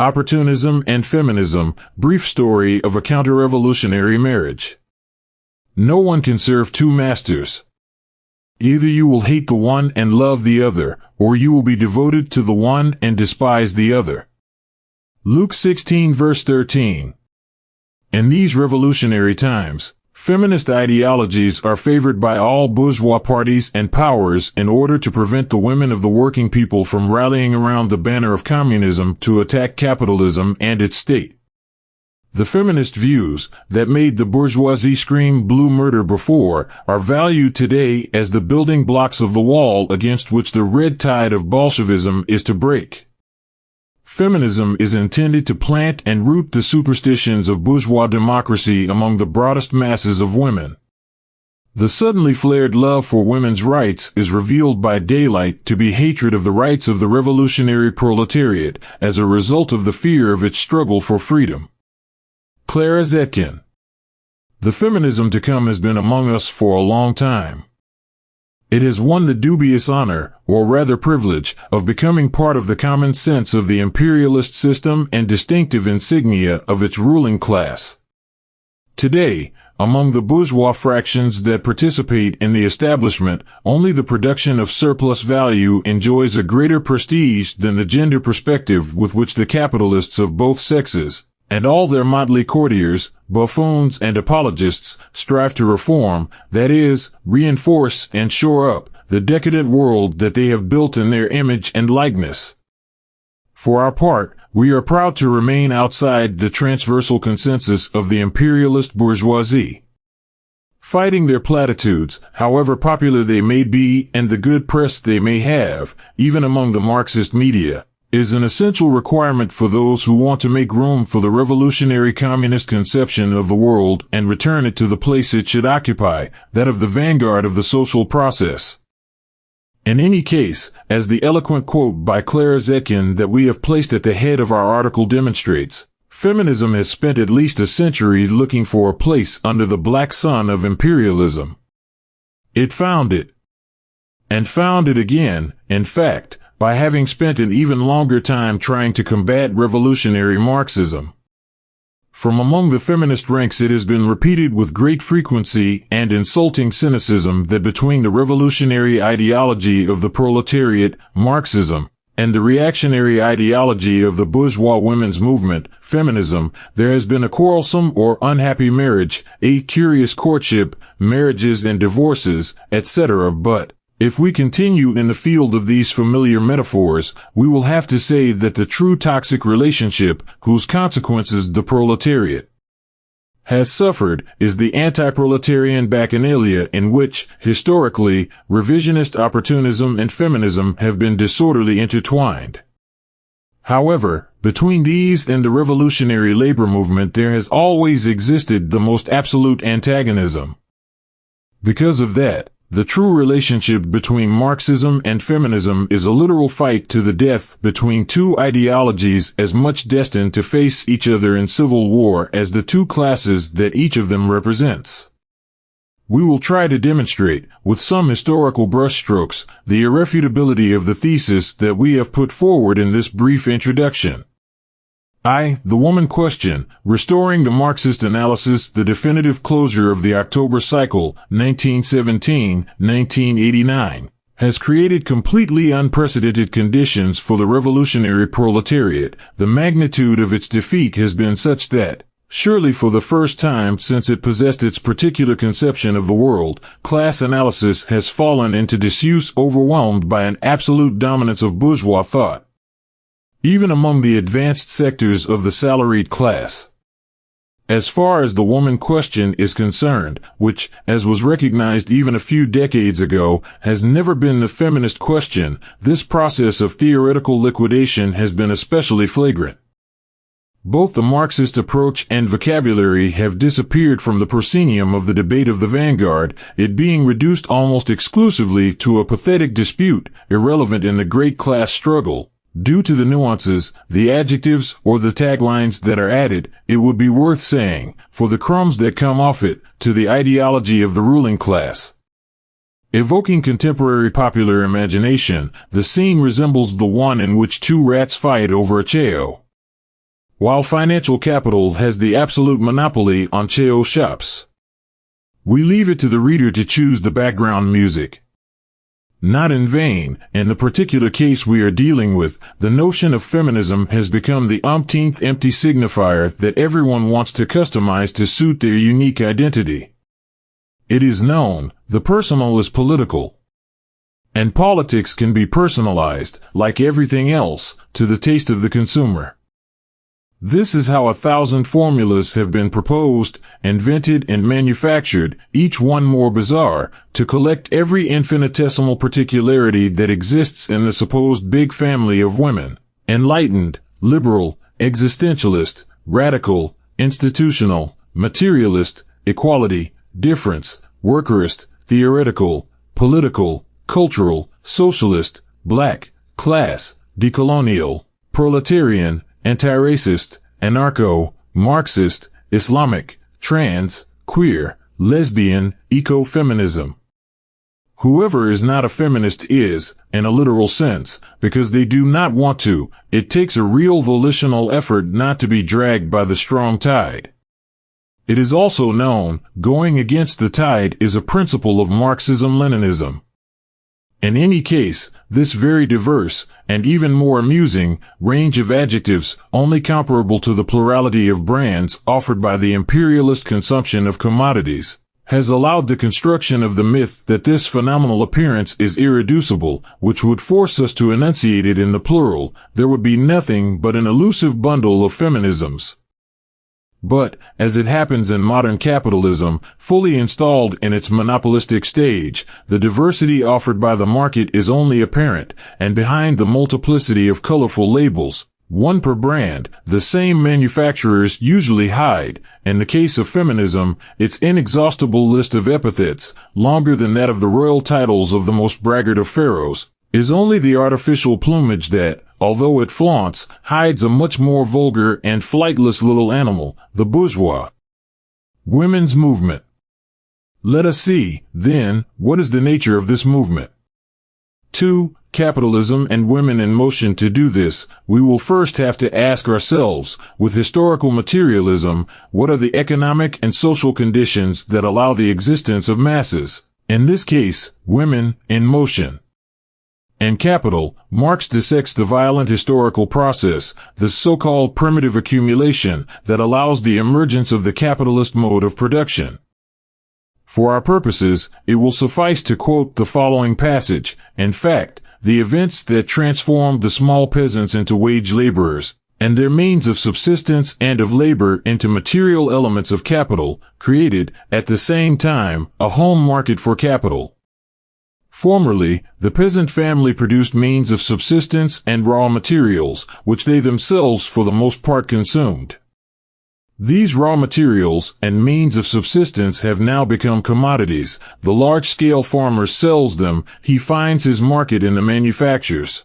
Opportunism and Feminism, Brief Story of a Counter-Revolutionary Marriage. No one can serve two masters. Either you will hate the one and love the other, or you will be devoted to the one and despise the other. Luke 16 verse 13. In these revolutionary times, feminist ideologies are favored by all bourgeois parties and powers in order to prevent the women of the working people from rallying around the banner of communism to attack capitalism and its state. The feminist views that made the bourgeoisie scream blue murder before are valued today as the building blocks of the wall against which the red tide of Bolshevism is to break. Feminism is intended to plant and root the superstitions of bourgeois democracy among the broadest masses of women. The suddenly flared love for women's rights is revealed by daylight to be hatred of the rights of the revolutionary proletariat as a result of the fear of its struggle for freedom. Clara Zetkin. The feminism to come has been among us for a long time. It has won the dubious honor, or rather privilege, of becoming part of the common sense of the imperialist system and distinctive insignia of its ruling class. Today, among the bourgeois fractions that participate in the establishment, only the production of surplus value enjoys a greater prestige than the gender perspective with which the capitalists of both sexes, and all their motley courtiers, buffoons and apologists, strive to reform, that is, reinforce and shore up, the decadent world that they have built in their image and likeness. For our part, we are proud to remain outside the transversal consensus of the imperialist bourgeoisie. Fighting their platitudes, however popular they may be and the good press they may have, even among the Marxist media, is an essential requirement for those who want to make room for the revolutionary communist conception of the world and return it to the place it should occupy, that of the vanguard of the social process. In any case, as the eloquent quote by Clara Zetkin that we have placed at the head of our article demonstrates, feminism has spent at least a century looking for a place under the black sun of imperialism. It found it. And found it again, in fact, by having spent an even longer time trying to combat revolutionary Marxism. From among the feminist ranks it has been repeated with great frequency and insulting cynicism that between the revolutionary ideology of the proletariat, Marxism, and the reactionary ideology of the bourgeois women's movement, feminism, there has been a quarrelsome or unhappy marriage, a curious courtship, marriages and divorces, etc. But if we continue in the field of these familiar metaphors, we will have to say that the true toxic relationship, whose consequences the proletariat has suffered, is the anti-proletarian bacchanalia in which, historically, revisionist opportunism and feminism have been disorderly intertwined. However, between these and the revolutionary labor movement there has always existed the most absolute antagonism. Because of that, the true relationship between Marxism and feminism is a literal fight to the death between two ideologies as much destined to face each other in civil war as the two classes that each of them represents. We will try to demonstrate, with some historical brushstrokes, the irrefutability of the thesis that we have put forward in this brief introduction. The woman question, restoring the Marxist analysis, the definitive closure of the October cycle, 1917-1989, has created completely unprecedented conditions for the revolutionary proletariat. The magnitude of its defeat has been such that, surely for the first time since it possessed its particular conception of the world, class analysis has fallen into disuse, overwhelmed by an absolute dominance of bourgeois thought, even among the advanced sectors of the salaried class. As far as the woman question is concerned, which, as was recognized even a few decades ago, has never been the feminist question, this process of theoretical liquidation has been especially flagrant. Both the Marxist approach and vocabulary have disappeared from the proscenium of the debate of the vanguard, it being reduced almost exclusively to a pathetic dispute, irrelevant in the great class struggle. Due to the nuances, the adjectives, or the taglines that are added, it would be worth saying, for the crumbs that come off it, to the ideology of the ruling class. Evoking contemporary popular imagination, the scene resembles the one in which two rats fight over a chao. while financial capital has the absolute monopoly on chaos shops. We leave it to the reader to choose the background music. Not in vain, in the particular case we are dealing with, the notion of feminism has become the umpteenth empty signifier that everyone wants to customize to suit their unique identity. It is known, the personal is political. And politics can be personalized, like everything else, to the taste of the consumer. This is how 1,000 formulas have been proposed, invented, and manufactured, each one more bizarre, to collect every infinitesimal particularity that exists in the supposed big family of women: enlightened, liberal, existentialist, radical, institutional, materialist, equality, difference, workerist, theoretical, political, cultural, socialist, black, class, decolonial, proletarian, anti-racist, anarcho, Marxist, Islamic, trans, queer, lesbian, eco-feminism. Whoever is not a feminist is, in a literal sense, because they do not want to. It takes a real volitional effort not to be dragged by the strong tide. It is also known, going against the tide is a principle of Marxism-Leninism. In any case, this very diverse, and even more amusing, range of adjectives, only comparable to the plurality of brands offered by the imperialist consumption of commodities, has allowed the construction of the myth that this phenomenal appearance is irreducible, which would force us to enunciate it in the plural. There would be nothing but an elusive bundle of feminisms. But, as it happens in modern capitalism, fully installed in its monopolistic stage, the diversity offered by the market is only apparent, and behind the multiplicity of colorful labels, one per brand, the same manufacturers usually hide, in the case of feminism, its inexhaustible list of epithets, longer than that of the royal titles of the most braggart of pharaohs, is only the artificial plumage that, although it flaunts, hides a much more vulgar and flightless little animal, the bourgeois. Women's movement. Let us see, then, what is the nature of this movement. 2. Capitalism and women in motion. To do this, we will first have to ask ourselves, with historical materialism, what are the economic and social conditions that allow the existence of masses, in this case, women, in motion. In Capital, Marx dissects the violent historical process, the so-called primitive accumulation, that allows the emergence of the capitalist mode of production. For our purposes, it will suffice to quote the following passage. In fact, the events that transformed the small peasants into wage laborers, and their means of subsistence and of labor into material elements of capital, created, at the same time, a home market for capital. Formerly, the peasant family produced means of subsistence and raw materials, which they themselves for the most part consumed. These raw materials and means of subsistence have now become commodities. The large-scale farmer sells them, he finds his market in the manufacturers.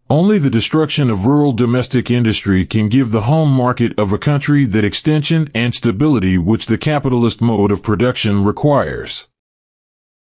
Only the destruction of rural domestic industry can give the home market of a country that extension and stability which the capitalist mode of production requires.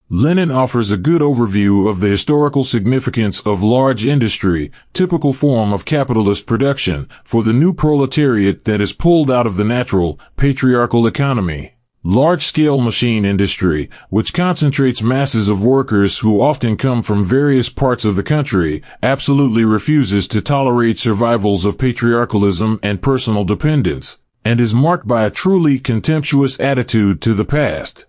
Lenin offers a good overview of the historical significance of large industry, typical form of capitalist production, for the new proletariat that is pulled out of the natural, patriarchal economy. Large-scale machine industry, which concentrates masses of workers who often come from various parts of the country, absolutely refuses to tolerate survivals of patriarchalism and personal dependence, and is marked by a truly contemptuous attitude to the past.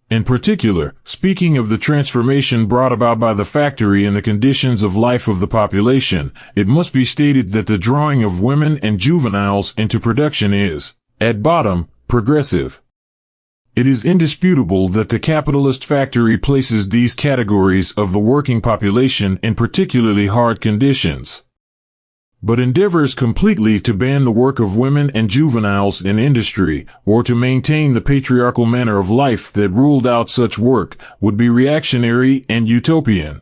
In particular, speaking of the transformation brought about by the factory and the conditions of life of the population, it must be stated that the drawing of women and juveniles into production is, at bottom, progressive. It is indisputable that the capitalist factory places these categories of the working population in particularly hard conditions, but endeavors completely to ban the work of women and juveniles in industry, or to maintain the patriarchal manner of life that ruled out such work, would be reactionary and utopian.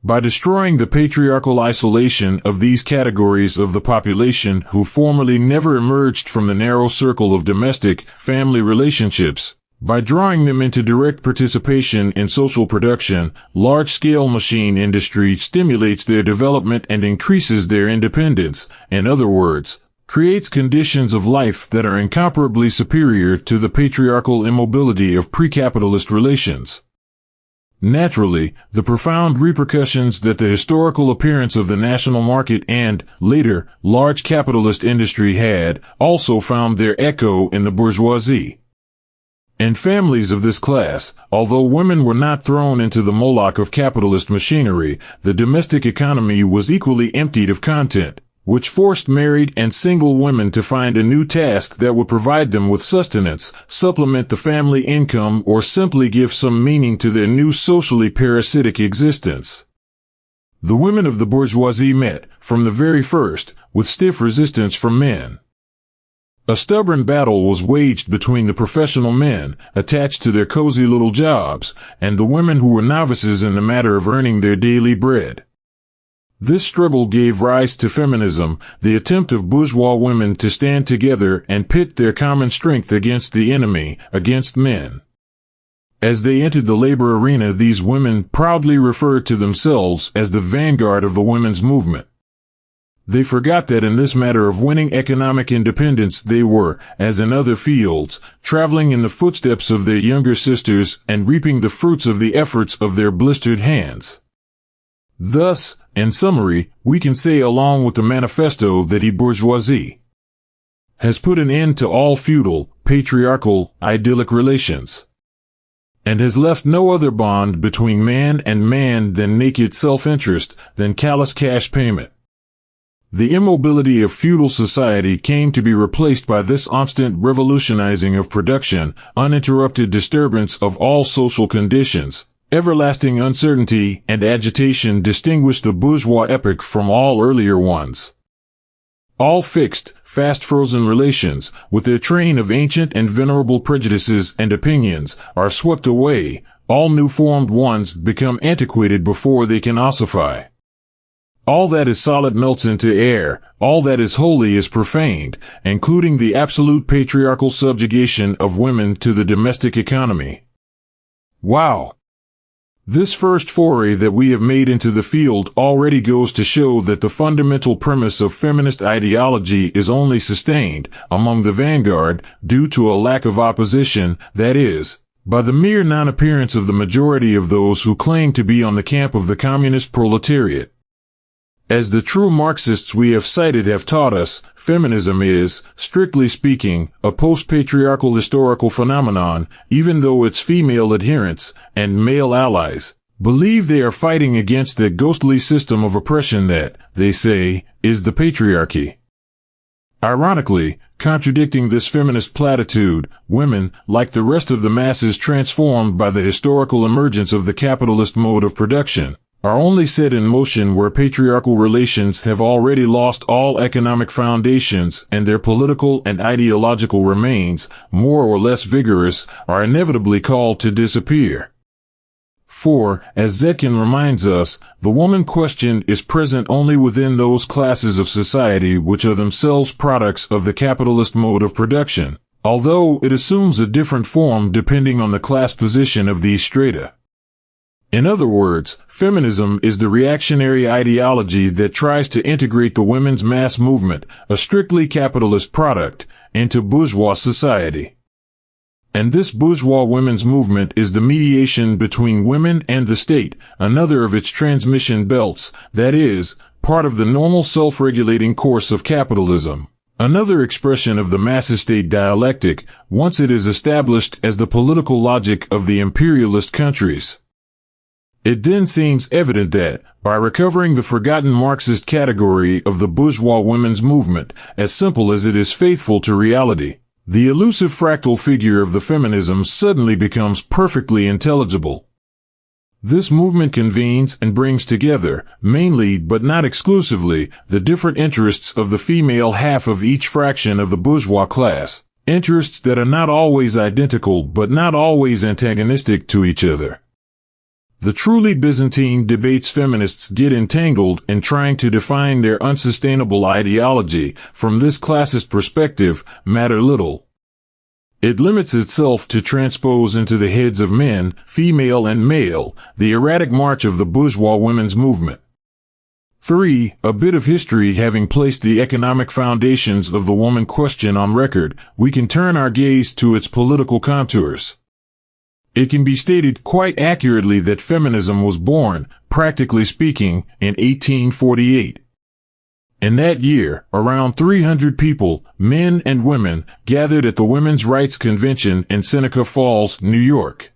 By destroying the patriarchal isolation of these categories of the population who formerly never emerged from the narrow circle of domestic, family relationships, By drawing them into direct participation in social production, large-scale machine industry stimulates their development and increases their independence. In other words, creates conditions of life that are incomparably superior to the patriarchal immobility of pre-capitalist relations. Naturally, the profound repercussions that the historical appearance of the national market and, later, large capitalist industry had also found their echo in the bourgeoisie. In families of this class, although women were not thrown into the Moloch of capitalist machinery, the domestic economy was equally emptied of content, which forced married and single women to find a new task that would provide them with sustenance, supplement the family income, or simply give some meaning to their new socially parasitic existence. The women of the bourgeoisie met, from the very first, with stiff resistance from men. A stubborn battle was waged between the professional men, attached to their cozy little jobs, and the women who were novices in the matter of earning their daily bread. This struggle gave rise to feminism, the attempt of bourgeois women to stand together and pit their common strength against the enemy, against men. As they entered the labor arena, these women proudly referred to themselves as the vanguard of the women's movement. They forgot that in this matter of winning economic independence they were, as in other fields, traveling in the footsteps of their younger sisters and reaping the fruits of the efforts of their blistered hands. Thus, in summary, we can say along with the manifesto that the bourgeoisie has put an end to all feudal, patriarchal, idyllic relations, and has left no other bond between man and man than naked self-interest, than callous cash payment. The immobility of feudal society came to be replaced by this constant revolutionizing of production, uninterrupted disturbance of all social conditions. Everlasting uncertainty and agitation distinguish the bourgeois epoch from all earlier ones. All fixed, fast-frozen relations, with their train of ancient and venerable prejudices and opinions, are swept away. All new-formed ones become antiquated before they can ossify. All that is solid melts into air, all that is holy is profaned, including the absolute patriarchal subjugation of women to the domestic economy. Wow! This first foray that we have made into the field already goes to show that the fundamental premise of feminist ideology is only sustained, among the vanguard, due to a lack of opposition, that is, by the mere non-appearance of the majority of those who claim to be on the camp of the communist proletariat. As the true Marxists we have cited have taught us, feminism is, strictly speaking, a post-patriarchal historical phenomenon, even though its female adherents, and male allies, believe they are fighting against the ghostly system of oppression that, they say, is the patriarchy. Ironically, contradicting this feminist platitude, women, like the rest of the masses transformed by the historical emergence of the capitalist mode of production, are only set in motion where patriarchal relations have already lost all economic foundations and their political and ideological remains, more or less vigorous, are inevitably called to disappear. For, as Zetkin reminds us, the woman question is present only within those classes of society which are themselves products of the capitalist mode of production, although it assumes a different form depending on the class position of these strata. In other words, feminism is the reactionary ideology that tries to integrate the women's mass movement, a strictly capitalist product, into bourgeois society. And this bourgeois women's movement is the mediation between women and the state, another of its transmission belts, that is, part of the normal self-regulating course of capitalism. Another expression of the mass-state dialectic, once it is established as the political logic of the imperialist countries. It then seems evident that, by recovering the forgotten Marxist category of the bourgeois women's movement, as simple as it is faithful to reality, the elusive fractal figure of the feminism suddenly becomes perfectly intelligible. This movement convenes and brings together, mainly but not exclusively, the different interests of the female half of each fraction of the bourgeois class, interests that are not always identical but not always antagonistic to each other. The truly Byzantine debates feminists get entangled in trying to define their unsustainable ideology from this classist perspective matter little. It limits itself to transpose into the heads of men, female and male, the erratic march of the bourgeois women's movement. 3. A bit of history. Having placed the economic foundations of the woman question on record, we can turn our gaze to its political contours. It can be stated quite accurately that feminism was born, practically speaking, in 1848. In that year, around 300 people, men and women, gathered at the Women's Rights Convention in Seneca Falls, New York.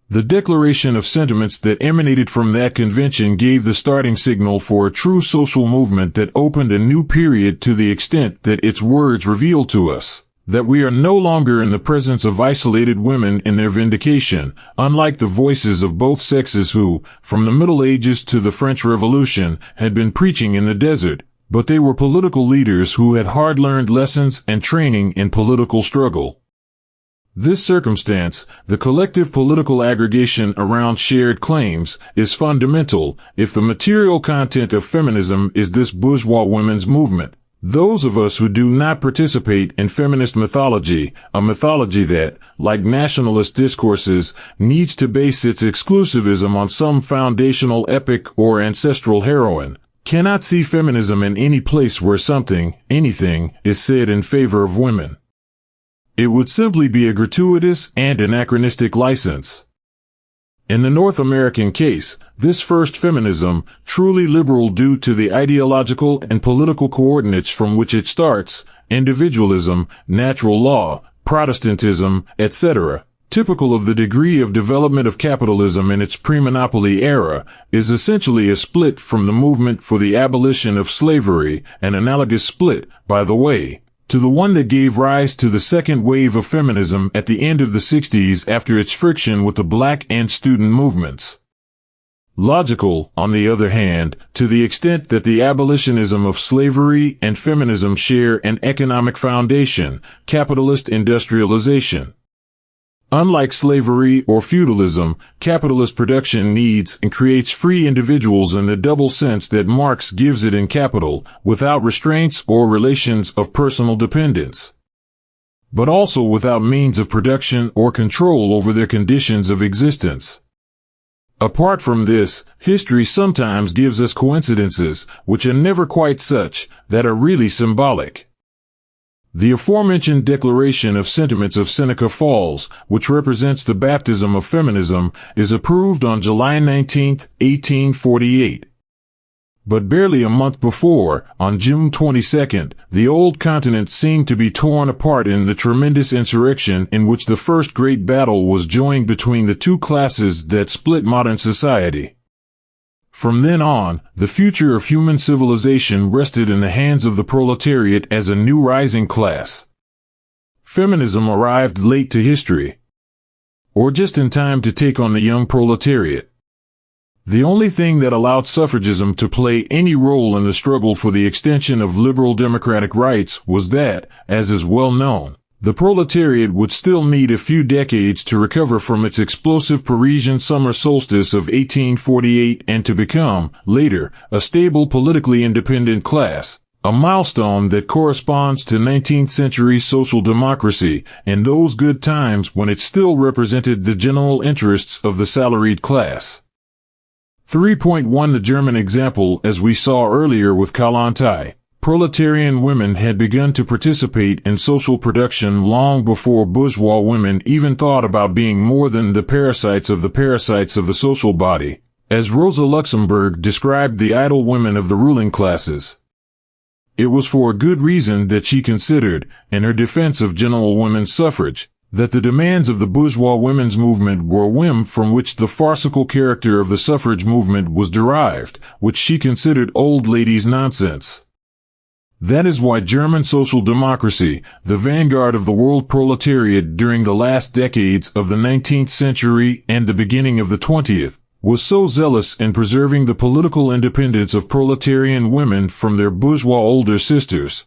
The declaration of sentiments that emanated from that convention gave the starting signal for a true social movement that opened a new period, to the extent that its words reveal to us that we are no longer in the presence of isolated women in their vindication, unlike the voices of both sexes who, from the Middle Ages to the French Revolution, had been preaching in the desert, but they were political leaders who had hard-learned lessons and training in political struggle. This circumstance, the collective political aggregation around shared claims, is fundamental if the material content of feminism is this bourgeois women's movement. Those of us who do not participate in feminist mythology, a mythology that, like nationalist discourses, needs to base its exclusivism on some foundational epic or ancestral heroine, cannot see feminism in any place where something, anything, is said in favor of women. It would simply be a gratuitous and anachronistic license. In the North American case, this first feminism, truly liberal due to the ideological and political coordinates from which it starts, individualism, natural law, Protestantism, etc., typical of the degree of development of capitalism in its pre-monopoly era, is essentially a split from the movement for the abolition of slavery, an analogous split, by the way, to the one that gave rise to the second wave of feminism at the end of the 60s after its friction with the black and student movements. Logical, on the other hand, to the extent that the abolitionism of slavery and feminism share an economic foundation, capitalist industrialization. Unlike slavery or feudalism, capitalist production needs and creates free individuals in the double sense that Marx gives it in Capital, without restraints or relations of personal dependence, but also without means of production or control over their conditions of existence. Apart from this, history sometimes gives us coincidences, which are never quite such, that are really symbolic. The aforementioned Declaration of Sentiments of Seneca Falls, which represents the baptism of feminism, is approved on July 19, 1848. But barely a month before, on June 22, the old continent seemed to be torn apart in the tremendous insurrection in which the first great battle was joined between the two classes that split modern society. From then on, the future of human civilization rested in the hands of the proletariat as a new rising class. Feminism arrived late to history, or just in time to take on the young proletariat. The only thing that allowed suffragism to play any role in the struggle for the extension of liberal democratic rights was that, as is well known, the proletariat would still need a few decades to recover from its explosive Parisian summer solstice of 1848 and to become, later, a stable politically independent class, a milestone that corresponds to 19th century social democracy and those good times when it still represented the general interests of the salaried class. 3.1 The German example. As we saw earlier with Kallantai, proletarian women had begun to participate in social production long before bourgeois women even thought about being more than the parasites of the social body, as Rosa Luxemburg described the idle women of the ruling classes. It was for a good reason that she considered, in her defense of general women's suffrage, that the demands of the bourgeois women's movement were a whim from which the farcical character of the suffrage movement was derived, which she considered old ladies' nonsense. That is why German social democracy, the vanguard of the world proletariat during the last decades of the 19th century and the beginning of the 20th, was so zealous in preserving the political independence of proletarian women from their bourgeois older sisters.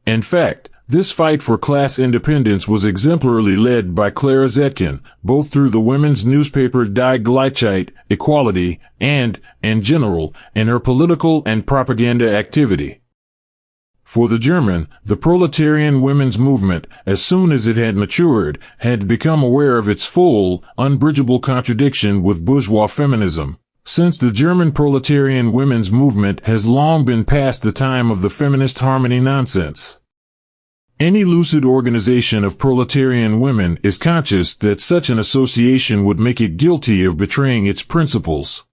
In fact, this fight for class independence was exemplarily led by Clara Zetkin, both through the women's newspaper Die Gleichheit, Equality, and, in general, in her political and propaganda activity. For the German, the proletarian women's movement, as soon as it had matured, had become aware of its full, unbridgeable contradiction with bourgeois feminism. Since the German proletarian women's movement has long been past the time of the feminist harmony nonsense. Any lucid organization of proletarian women is conscious that such an association would make it guilty of betraying its principles.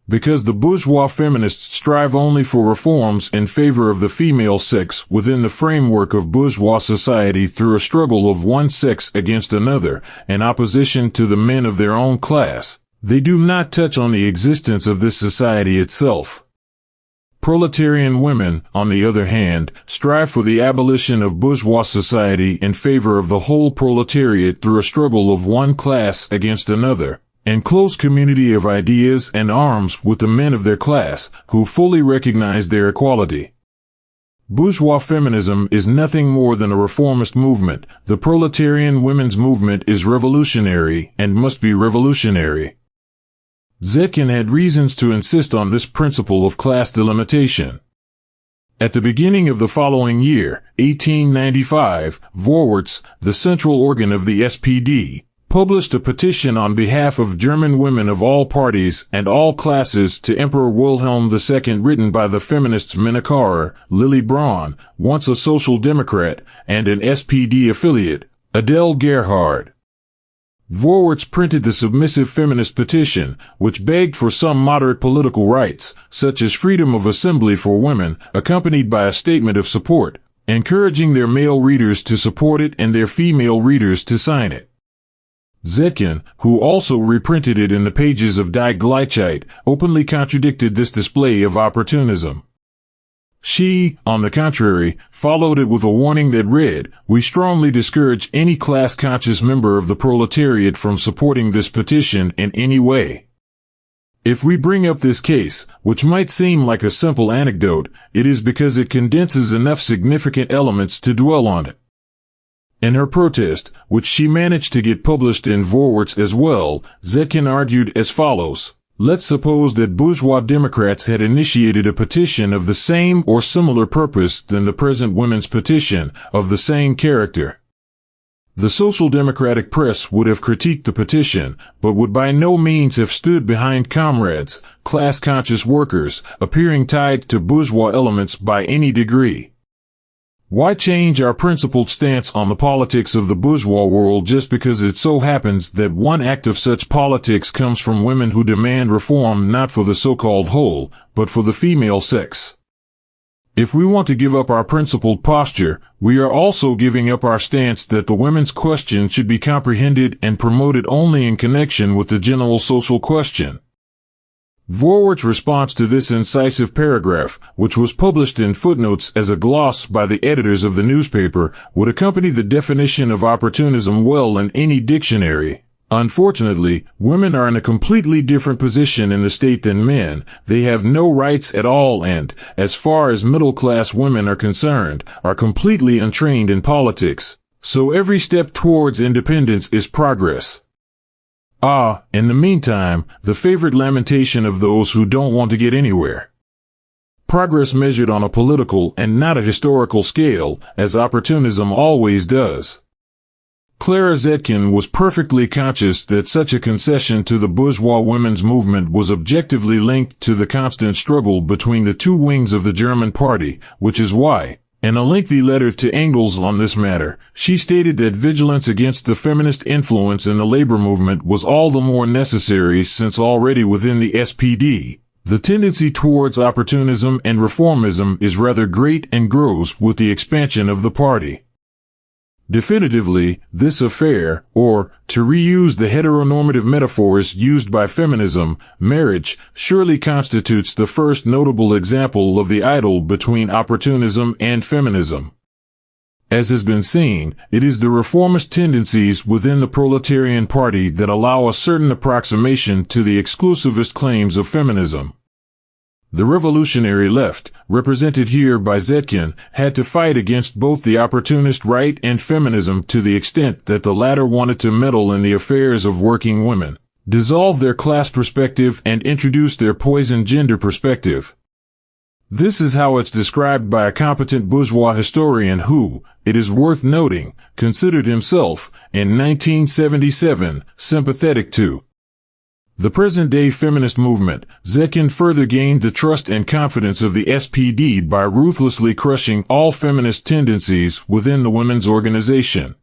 Because the bourgeois feminists strive only for reforms in favor of the female sex within the framework of bourgeois society through a struggle of one sex against another, in opposition to the men of their own class, they do not touch on the existence of this society itself. Proletarian women, on the other hand, strive for the abolition of bourgeois society in favor of the whole proletariat through a struggle of one class against another, in close community of ideas and arms with the men of their class, who fully recognize their equality. Bourgeois feminism is nothing more than a reformist movement. The proletarian women's movement is revolutionary and must be revolutionary. Zetkin had reasons to insist on this principle of class delimitation. At the beginning of the following year, 1895, Vorwärts, the central organ of the SPD, published a petition on behalf of German women of all parties and all classes to Emperor Wilhelm II, written by the feminists Minna Kauer, Lily Braun, once a social democrat, and an SPD affiliate, Adele Gerhard. Vorwärts printed the submissive feminist petition, which begged for some moderate political rights, such as freedom of assembly for women, accompanied by a statement of support, encouraging their male readers to support it and their female readers to sign it. Zetkin, who also reprinted it in the pages of Die Gleichheit, openly contradicted this display of opportunism. She, on the contrary, followed it with a warning that read, "We strongly discourage any class-conscious member of the proletariat from supporting this petition in any way. If we bring up this case, which might seem like a simple anecdote, it is because it condenses enough significant elements to dwell on it." In her protest, which she managed to get published in Vorwärts as well, Zetkin argued as follows. Let's suppose that bourgeois Democrats had initiated a petition of the same or similar purpose than the present women's petition, of the same character. The social democratic press would have critiqued the petition, but would by no means have stood behind comrades, class-conscious workers, appearing tied to bourgeois elements by any degree. Why change our principled stance on the politics of the bourgeois world just because it so happens that one act of such politics comes from women who demand reform not for the so-called whole, but for the female sex? If we want to give up our principled posture, we are also giving up our stance that the women's question should be comprehended and promoted only in connection with the general social question. Vorwärts' response to this incisive paragraph, which was published in footnotes as a gloss by the editors of the newspaper, would accompany the definition of opportunism well in any dictionary. Unfortunately, women are in a completely different position in the state than men. They have no rights at all and, as far as middle-class women are concerned, are completely untrained in politics. So every step towards independence is progress. In the meantime, the favorite lamentation of those who don't want to get anywhere. Progress measured on a political and not a historical scale, as opportunism always does. Clara Zetkin was perfectly conscious that such a concession to the bourgeois women's movement was objectively linked to the constant struggle between the two wings of the German party, which is why, in a lengthy letter to Engels on this matter, she stated that vigilance against the feminist influence in the labor movement was all the more necessary since already within the SPD, the tendency towards opportunism and reformism is rather great and grows with the expansion of the party. Definitively, this affair, or, to reuse the heteronormative metaphors used by feminism, marriage, surely constitutes the first notable example of the idyll between opportunism and feminism. As has been seen, it is the reformist tendencies within the proletarian party that allow a certain approximation to the exclusivist claims of feminism. The revolutionary left, represented here by Zetkin, had to fight against both the opportunist right and feminism to the extent that the latter wanted to meddle in the affairs of working women, dissolve their class perspective and introduce their poisoned gender perspective. This is how it's described by a competent bourgeois historian who, it is worth noting, considered himself, in 1977, sympathetic to the present-day feminist movement. Zetkin further gained the trust and confidence of the SPD by ruthlessly crushing all feminist tendencies within the women's organization.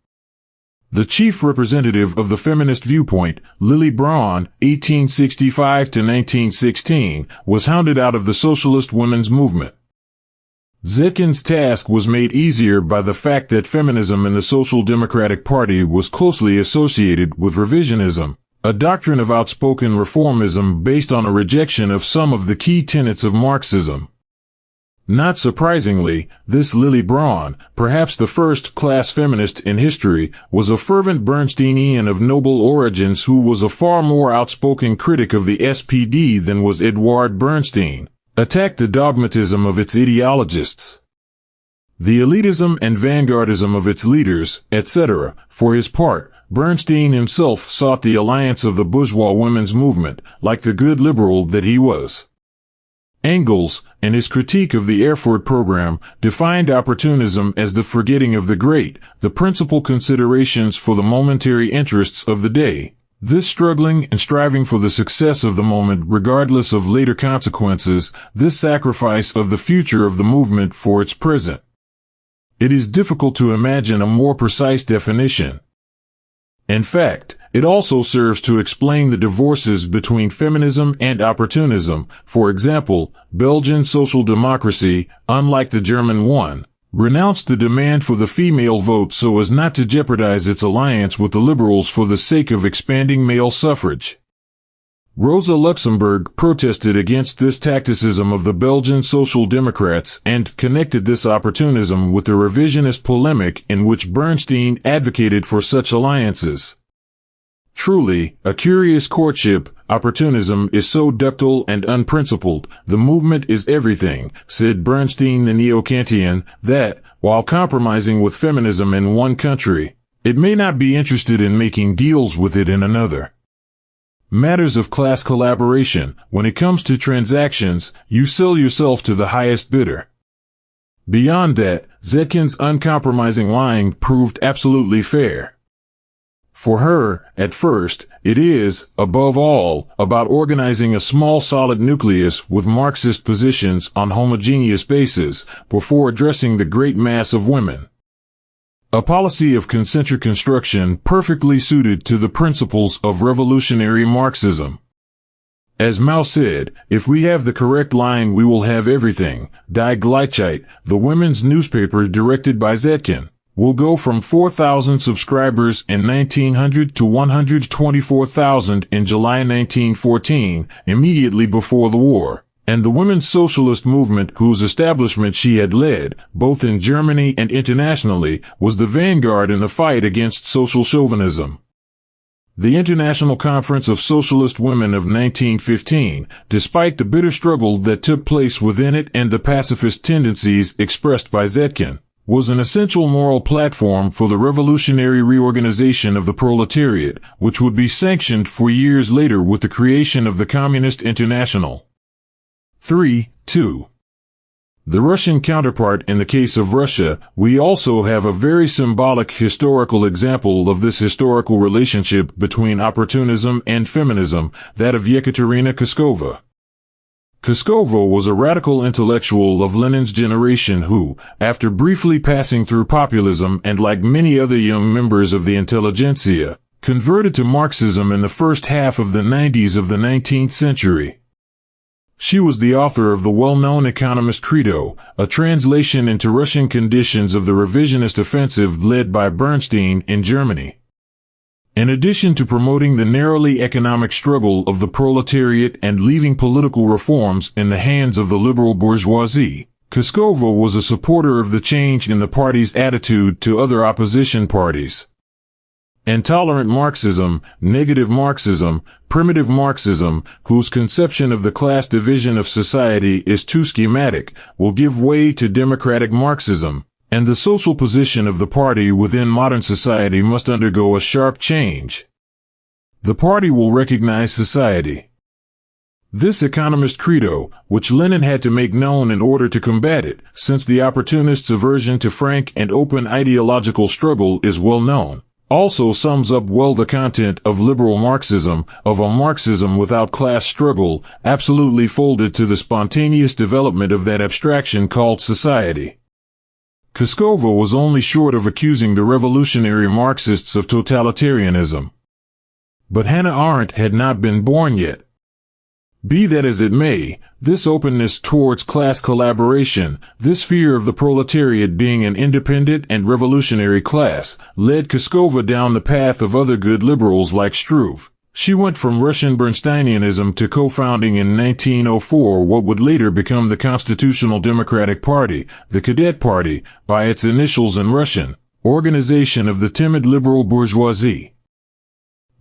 The chief representative of the feminist viewpoint, Lily Braun, 1865 to 1916, was hounded out of the socialist women's movement. Zetkin's task was made easier by the fact that feminism in the Social Democratic Party was closely associated with revisionism, a doctrine of outspoken reformism based on a rejection of some of the key tenets of Marxism. Not surprisingly, this Lily Braun, perhaps the first-class feminist in history, was a fervent Bernsteinian of noble origins who was a far more outspoken critic of the SPD than was Edward Bernstein, attacked the dogmatism of its ideologists, the elitism and vanguardism of its leaders, etc. For his part, Bernstein himself sought the alliance of the bourgeois women's movement, like the good liberal that he was. Engels, in his critique of the Erfurt program, defined opportunism as the forgetting of the great, the principal considerations for the momentary interests of the day. This struggling and striving for the success of the moment regardless of later consequences, this sacrifice of the future of the movement for its present. It is difficult to imagine a more precise definition. In fact, it also serves to explain the divorces between feminism and opportunism. For example, Belgian social democracy, unlike the German one, renounced the demand for the female vote so as not to jeopardize its alliance with the liberals for the sake of expanding male suffrage. Rosa Luxemburg protested against this tacticism of the Belgian Social Democrats and connected this opportunism with the revisionist polemic in which Bernstein advocated for such alliances. Truly, a curious courtship. Opportunism is so ductile and unprincipled, the movement is everything, said Bernstein the neo-Kantian, that, while compromising with feminism in one country, it may not be interested in making deals with it in another. Matters of class collaboration, when it comes to transactions, you sell yourself to the highest bidder. Beyond that, Zetkin's uncompromising line proved absolutely fair. For her, at first, it is, above all, about organizing a small solid nucleus with Marxist positions on homogeneous basis before addressing the great mass of women. A policy of concentric construction perfectly suited to the principles of revolutionary Marxism. As Mao said, if we have the correct line we will have everything. Die Gleichheit, the women's newspaper directed by Zetkin, will go from 4,000 subscribers in 1900 to 124,000 in July 1914, immediately before the war. And the women's socialist movement, whose establishment she had led, both in Germany and internationally, was the vanguard in the fight against social chauvinism. The International Conference of Socialist Women of 1915, despite the bitter struggle that took place within it and the pacifist tendencies expressed by Zetkin, was an essential moral platform for the revolutionary reorganization of the proletariat, which would be sanctioned for years later with the creation of the Communist International. 3.2. The Russian counterpart. In the case of Russia, we also have a very symbolic historical example of this historical relationship between opportunism and feminism, that of Yekaterina Kuskova. Kuskova was a radical intellectual of Lenin's generation who, after briefly passing through populism and like many other young members of the intelligentsia, converted to Marxism in the first half of the 90s of the 19th century. She was the author of the well-known Economist Credo, a translation into Russian conditions of the revisionist offensive led by Bernstein in Germany. In addition to promoting the narrowly economic struggle of the proletariat and leaving political reforms in the hands of the liberal bourgeoisie, Kuskova was a supporter of the change in the party's attitude to other opposition parties. Intolerant Marxism, negative Marxism, primitive Marxism, whose conception of the class division of society is too schematic, will give way to democratic Marxism, and the social position of the party within modern society must undergo a sharp change. The party will recognize society. This economist credo, which Lenin had to make known in order to combat it, since the opportunists' aversion to frank and open ideological struggle is well known, also sums up well the content of liberal Marxism, of a Marxism without class struggle, absolutely folded to the spontaneous development of that abstraction called society. Kuskova was only short of accusing the revolutionary Marxists of totalitarianism. But Hannah Arendt had not been born yet. Be that as it may, this openness towards class collaboration, this fear of the proletariat being an independent and revolutionary class, led Kuskova down the path of other good liberals like Struve. She went from Russian Bernsteinianism to co-founding in 1904 what would later become the Constitutional Democratic Party, the Cadet Party, by its initials in Russian, Organization of the Timid Liberal Bourgeoisie.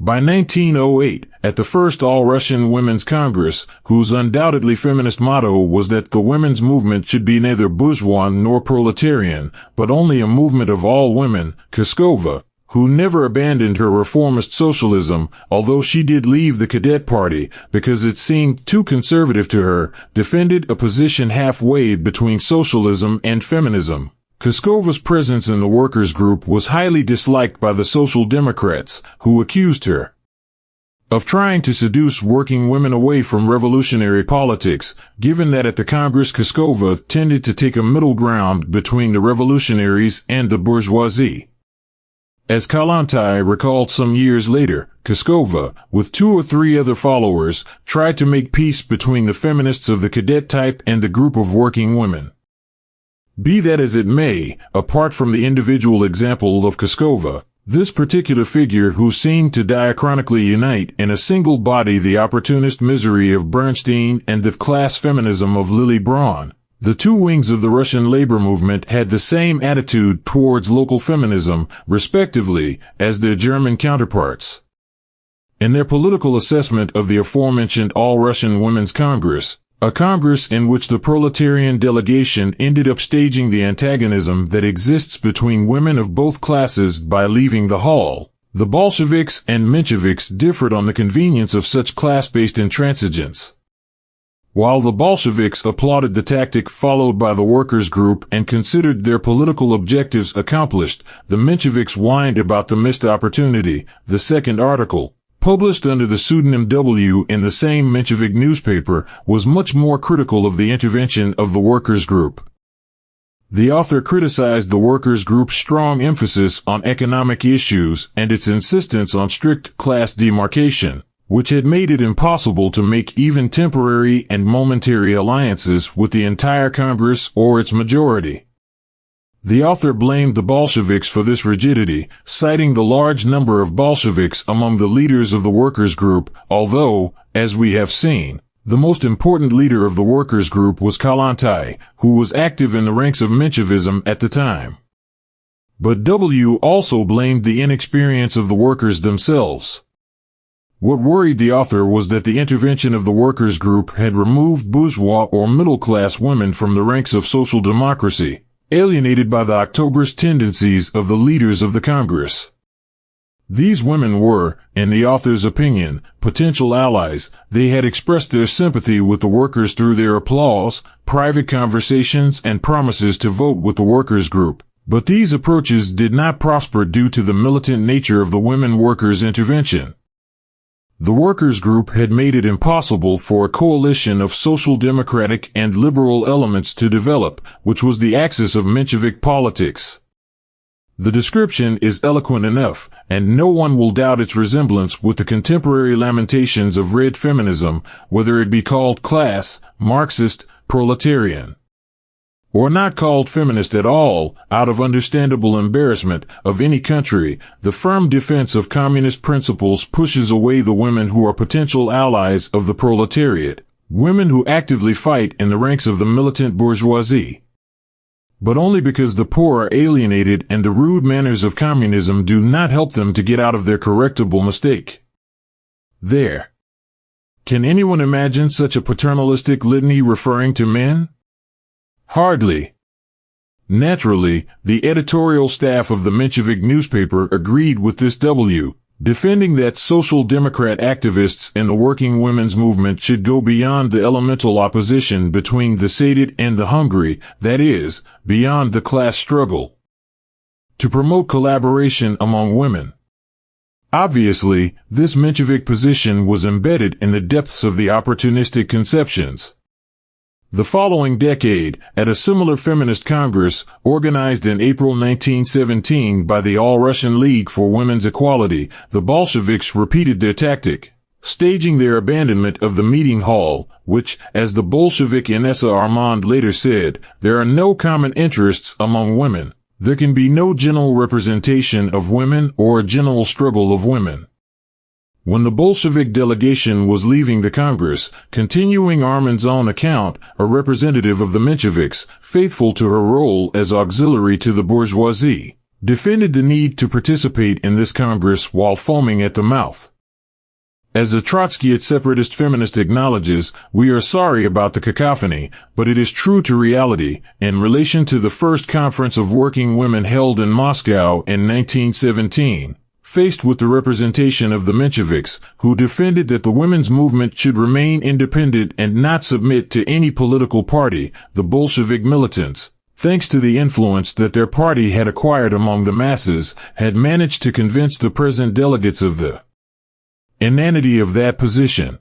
By 1908, at the first All-Russian Women's Congress, whose undoubtedly feminist motto was that the women's movement should be neither bourgeois nor proletarian, but only a movement of all women, Kuskova, who never abandoned her reformist socialism, although she did leave the Cadet Party because it seemed too conservative to her, defended a position halfway between socialism and feminism. Kuskova's presence in the workers' group was highly disliked by the Social Democrats, who accused her of trying to seduce working women away from revolutionary politics, given that at the Congress Kuskova tended to take a middle ground between the revolutionaries and the bourgeoisie. As Kollontai recalled some years later, Kuskova, with 2 or 3 other followers, tried to make peace between the feminists of the cadet type and the group of working women. Be that as it may, apart from the individual example of Kuskova, this particular figure who seemed to diachronically unite in a single body the opportunist misery of Bernstein and the class feminism of Lily Braun, the 2 wings of the Russian labor movement had the same attitude towards local feminism, respectively, as their German counterparts. In their political assessment of the aforementioned All-Russian Women's Congress, a congress in which the proletarian delegation ended up staging the antagonism that exists between women of both classes by leaving the hall, the Bolsheviks and Mensheviks differed on the convenience of such class-based intransigence. While the Bolsheviks applauded the tactic followed by the workers' group and considered their political objectives accomplished, the Mensheviks whined about the missed opportunity. The second article, published under the pseudonym W in the same Menshevik newspaper, was much more critical of the intervention of the workers' group. The author criticized the workers' group's strong emphasis on economic issues and its insistence on strict class demarcation, which had made it impossible to make even temporary and momentary alliances with the entire Congress or its majority. The author blamed the Bolsheviks for this rigidity, citing the large number of Bolsheviks among the leaders of the workers' group, although, as we have seen, the most important leader of the workers' group was Kollontai, who was active in the ranks of Menshevism at the time. But W also blamed the inexperience of the workers themselves. What worried the author was that the intervention of the workers' group had removed bourgeois or middle-class women from the ranks of social democracy, alienated by the October's tendencies of the leaders of the Congress. These women were, in the author's opinion, potential allies. They had expressed their sympathy with the workers through their applause, private conversations, and promises to vote with the workers' group. But these approaches did not prosper due to the militant nature of the women workers' intervention. The workers' group had made it impossible for a coalition of social democratic and liberal elements to develop, which was the axis of Menshevik politics. The description is eloquent enough, and no one will doubt its resemblance with the contemporary lamentations of red feminism, whether it be called class, Marxist, proletarian, or not called feminist at all. Out of understandable embarrassment of any country, the firm defense of communist principles pushes away the women who are potential allies of the proletariat, women who actively fight in the ranks of the militant bourgeoisie. But only because the poor are alienated and the rude manners of communism do not help them to get out of their correctable mistake. There. Can anyone imagine such a paternalistic litany referring to men? Hardly. Naturally, the editorial staff of the Menshevik newspaper agreed with this W. defending that social democrat activists in the working women's movement should go beyond the elemental opposition between the sated and the hungry, that is, beyond the class struggle, to promote collaboration among women. Obviously, this Menshevik position was embedded in the depths of the opportunistic conceptions. The following decade, at a similar feminist congress, organized in April 1917 by the All-Russian League for Women's Equality, the Bolsheviks repeated their tactic, staging their abandonment of the meeting hall, which, as the Bolshevik Inessa Armand later said, there are no common interests among women. There can be no general representation of women or a general struggle of women. When the Bolshevik delegation was leaving the Congress, continuing Armand's own account, a representative of the Mensheviks, faithful to her role as auxiliary to the bourgeoisie, defended the need to participate in this Congress while foaming at the mouth. As a Trotskyite separatist feminist acknowledges, we are sorry about the cacophony, but it is true to reality, in relation to the first conference of working women held in Moscow in 1917. Faced with the representation of the Mensheviks, who defended that the women's movement should remain independent and not submit to any political party, the Bolshevik militants, thanks to the influence that their party had acquired among the masses, had managed to convince the present delegates of the inanity of that position.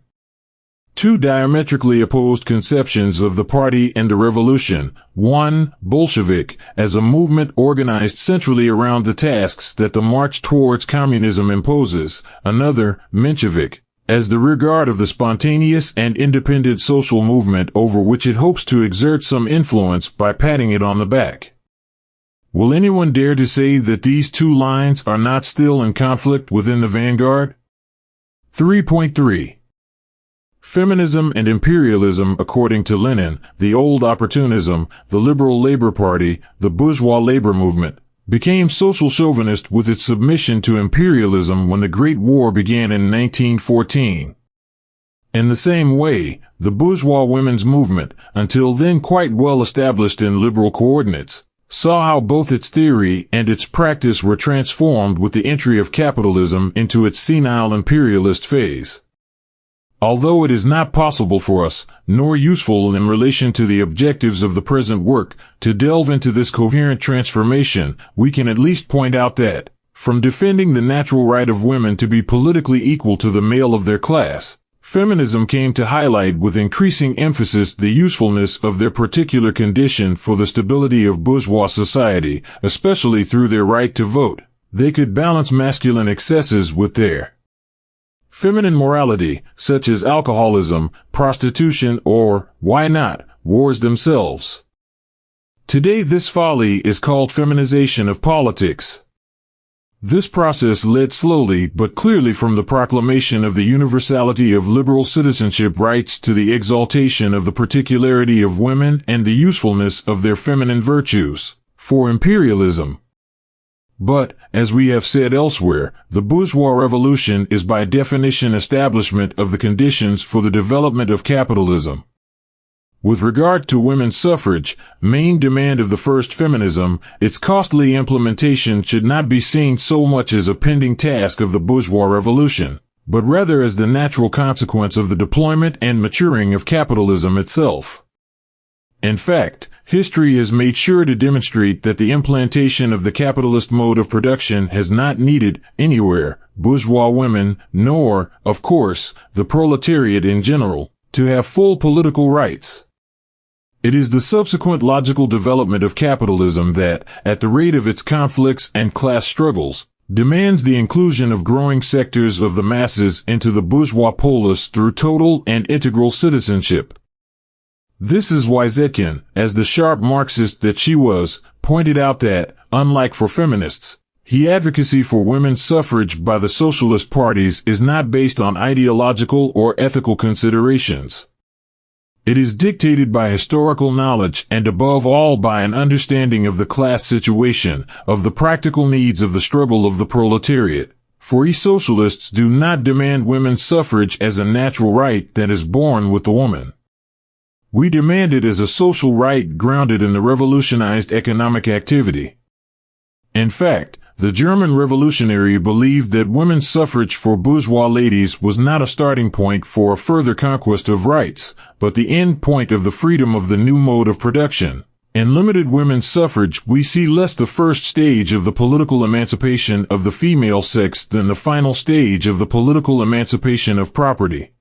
Two diametrically opposed conceptions of the party and the revolution. One, Bolshevik, as a movement organized centrally around the tasks that the march towards communism imposes. Another, Menshevik, as the rearguard of the spontaneous and independent social movement over which it hopes to exert some influence by patting it on the back. Will anyone dare to say that these two lines are not still in conflict within the vanguard? 3.3. Feminism and imperialism. According to Lenin, the old opportunism, the Liberal Labor Party, the bourgeois labor movement, became social chauvinist with its submission to imperialism when the Great War began in 1914. In the same way, the bourgeois women's movement, until then quite well established in liberal coordinates, saw how both its theory and its practice were transformed with the entry of capitalism into its senile imperialist phase. Although it is not possible for us, nor useful in relation to the objectives of the present work, to delve into this coherent transformation, we can at least point out that, from defending the natural right of women to be politically equal to the male of their class, feminism came to highlight with increasing emphasis the usefulness of their particular condition for the stability of bourgeois society, especially through their right to vote. They could balance masculine excesses with their feminine morality, such as alcoholism, prostitution, or, why not, wars themselves. Today this folly is called feminization of politics. This process led slowly but clearly from the proclamation of the universality of liberal citizenship rights to the exaltation of the particularity of women and the usefulness of their feminine virtues for imperialism. But, as we have said elsewhere, the bourgeois revolution is by definition establishment of the conditions for the development of capitalism. With regard to women's suffrage, main demand of the first feminism, its costly implementation should not be seen so much as a pending task of the bourgeois revolution, but rather as the natural consequence of the deployment and maturing of capitalism itself. In fact, history has made sure to demonstrate that the implantation of the capitalist mode of production has not needed, anywhere, bourgeois women, nor, of course, the proletariat in general, to have full political rights. It is the subsequent logical development of capitalism that, at the rate of its conflicts and class struggles, demands the inclusion of growing sectors of the masses into the bourgeois polis through total and integral citizenship. This is why Zetkin, as the sharp Marxist that she was, pointed out that, unlike for feminists, advocacy for women's suffrage by the socialist parties is not based on ideological or ethical considerations. It is dictated by historical knowledge and above all by an understanding of the class situation, of the practical needs of the struggle of the proletariat. For socialists do not demand women's suffrage as a natural right that is born with the woman. We demand it as a social right grounded in the revolutionized economic activity. In fact, The German revolutionary believed that women's suffrage for bourgeois ladies was not a starting point for a further conquest of rights, but the end point of the freedom of the new mode of production. In limited women's suffrage, we see less the first stage of the political emancipation of the female sex than the final stage of the political emancipation of property.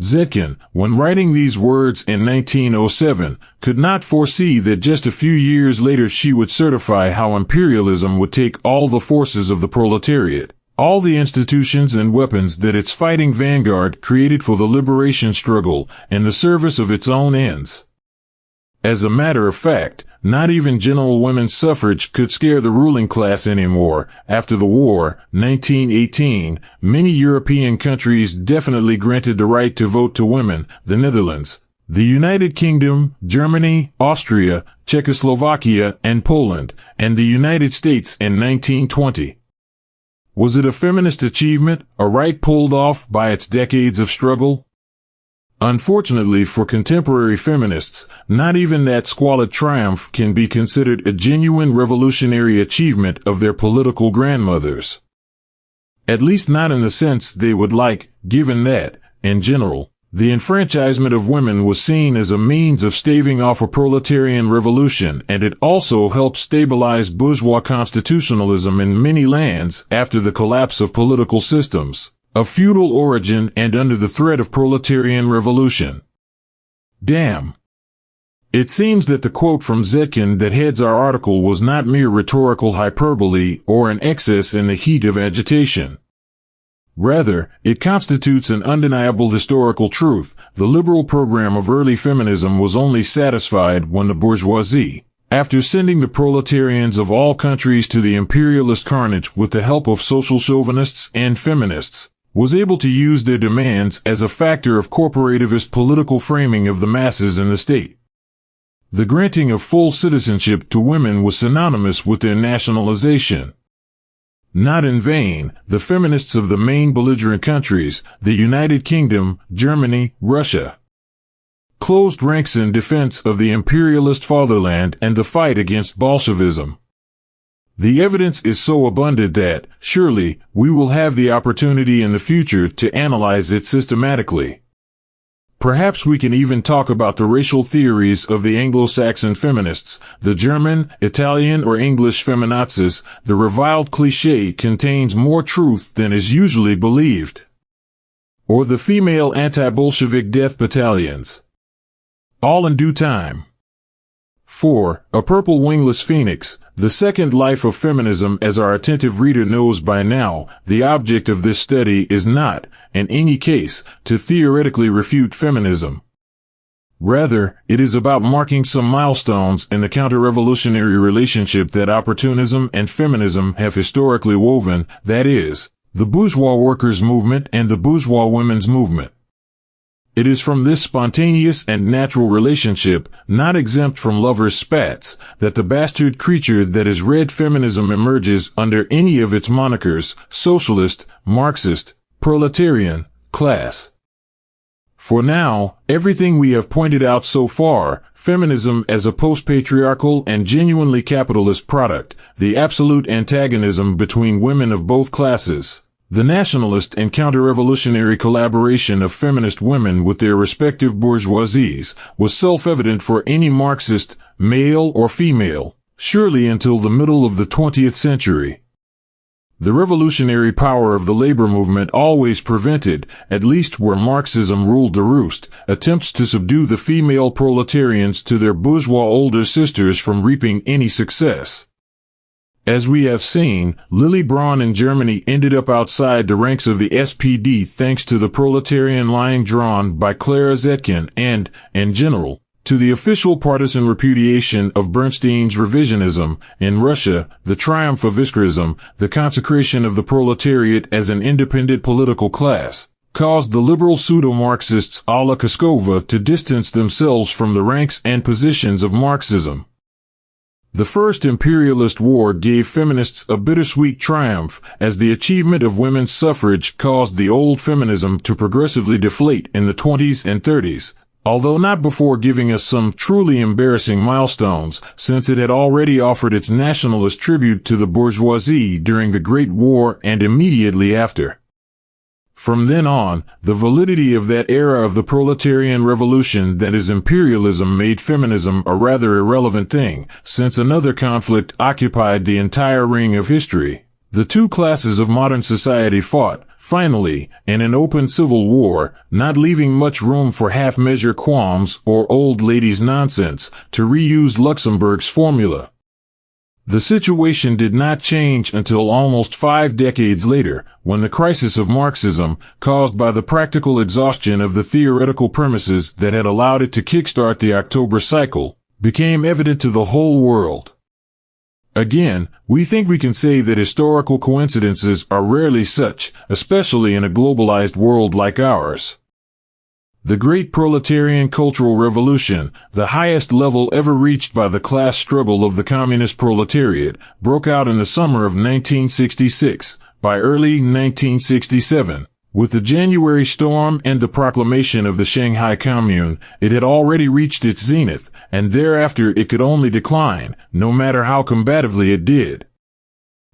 Zetkin, when writing these words in 1907, could not foresee that just a few years later she would certify how imperialism would take all the forces of the proletariat, all the institutions and weapons that its fighting vanguard created for the liberation struggle, in the service of its own ends. As a matter of fact, not even general women's suffrage could scare the ruling class anymore. After the war, 1918, many European countries definitely granted the right to vote to women: the Netherlands, the United Kingdom, Germany, Austria, Czechoslovakia, and Poland, and the United States in 1920. Was it a feminist achievement, a right pulled off by its decades of struggle? Unfortunately for contemporary feminists, not even that squalid triumph can be considered a genuine revolutionary achievement of their political grandmothers. At least not in the sense they would like, given that, in general, the enfranchisement of women was seen as a means of staving off a proletarian revolution, and it also helped stabilize bourgeois constitutionalism in many lands after the collapse of political systems of feudal origin and under the threat of proletarian revolution. Damn. It seems that the quote from Zetkin that heads our article was not mere rhetorical hyperbole or an excess in the heat of agitation. Rather, it constitutes an undeniable historical truth. The liberal program of early feminism was only satisfied when the bourgeoisie, after sending the proletarians of all countries to the imperialist carnage with the help of social chauvinists and feminists, was able to use their demands as a factor of corporativist political framing of the masses in the state. The granting of full citizenship to women was synonymous with their nationalization. Not in vain, the feminists of the main belligerent countries, the United Kingdom, Germany, Russia, closed ranks in defense of the imperialist fatherland and the fight against Bolshevism. The evidence is so abundant that, surely, we will have the opportunity in the future to analyze it systematically. Perhaps we can even talk about the racial theories of the Anglo-Saxon feminists, the German, Italian, or English feminazis. The reviled cliché contains more truth than is usually believed. Or the female anti-Bolshevik death battalions. All in due time. 4. A Purple Wingless Phoenix, the second life of feminism. As our attentive reader knows by now, the object of this study is not, in any case, to theoretically refute feminism. Rather, it is about marking some milestones in the counter-revolutionary relationship that opportunism and feminism have historically woven, that is, the bourgeois workers' movement and the bourgeois women's movement. It is from this spontaneous and natural relationship, not exempt from lovers' spats, that the bastard creature that is red feminism emerges under any of its monikers: socialist, Marxist, proletarian, class. For now, everything we have pointed out so far, feminism as a post-patriarchal and genuinely capitalist product, the absolute antagonism between women of both classes, the nationalist and counter-revolutionary collaboration of feminist women with their respective bourgeoisies, was self-evident for any Marxist, male or female, surely until the middle of the 20th century. The revolutionary power of the labor movement always prevented, at least where Marxism ruled the roost, attempts to subdue the female proletarians to their bourgeois older sisters from reaping any success. As we have seen, Lily Braun in Germany ended up outside the ranks of the SPD thanks to the proletarian line drawn by Clara Zetkin and, in general, to the official partisan repudiation of Bernstein's revisionism. In Russia, the triumph of Iskrism, the consecration of the proletariat as an independent political class, caused the liberal pseudo-Marxists a la Kaskova to distance themselves from the ranks and positions of Marxism. The First Imperialist War gave feminists a bittersweet triumph, as the achievement of women's suffrage caused the old feminism to progressively deflate in the 20s and 30s. although not before giving us some truly embarrassing milestones, since it had already offered its nationalist tribute to the bourgeoisie during the Great War and immediately after. From then on, the validity of that era of the proletarian revolution, that is imperialism, made feminism a rather irrelevant thing, since another conflict occupied the entire ring of history. The two classes of modern society fought, finally, in an open civil war, not leaving much room for half-measure qualms or old ladies' nonsense, to reuse Luxemburg's formula. The situation did not change until almost 5 decades later, when the crisis of Marxism, caused by the practical exhaustion of the theoretical premises that had allowed it to kickstart the October cycle, became evident to the whole world. Again, we think we can say that historical coincidences are rarely such, especially in a globalized world like ours. The great proletarian cultural revolution, the highest level ever reached by the class struggle of the communist proletariat, broke out in the summer of 1966. By early 1967, with the January storm and the proclamation of the Shanghai Commune, it had already reached its zenith, and thereafter it could only decline, no matter how combatively it did.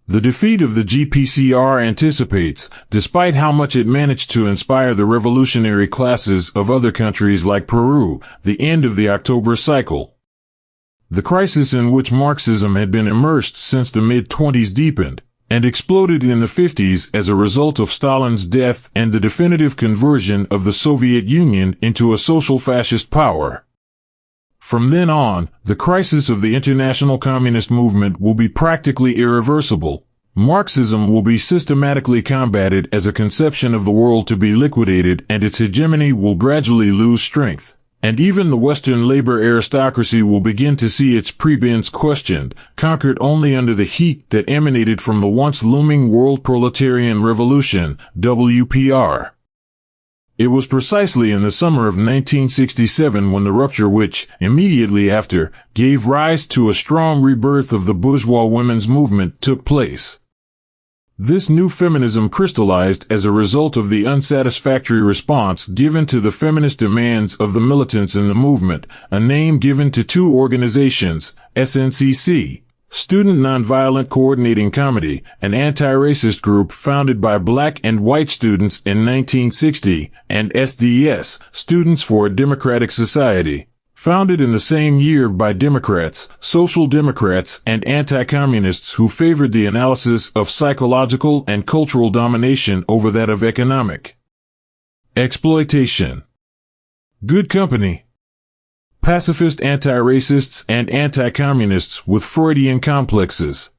The defeat of the CxR anticipates, despite how much it managed to inspire the revolutionary classes of other countries like Peru, the end of the October cycle. The crisis in which Marxism had been immersed since the mid-20s deepened, and exploded in the 50s as a result of Stalin's death and the definitive conversion of the Soviet Union into a social fascist power. From then on, the crisis of the international communist movement will be practically irreversible. Marxism will be systematically combated as a conception of the world to be liquidated, and its hegemony will gradually lose strength. And even the Western labor aristocracy will begin to see its prebends questioned, conquered only under the heat that emanated from the once looming World Proletarian Revolution, WPR. It was precisely in the summer of 1967 when the rupture which, immediately after, gave rise to a strong rebirth of the bourgeois women's movement took place. This new feminism crystallized as a result of the unsatisfactory response given to the feminist demands of the militants in the movement, a name given to two organizations, SNCC, Student Nonviolent Coordinating Committee, an anti-racist group founded by black and white students in 1960, and SDS, Students for a Democratic Society, founded in the same year by Democrats, Social Democrats, and anti-communists who favored the analysis of psychological and cultural domination over that of economic exploitation. Good company. Pacifist anti-racists and anti-communists with Freudian complexes.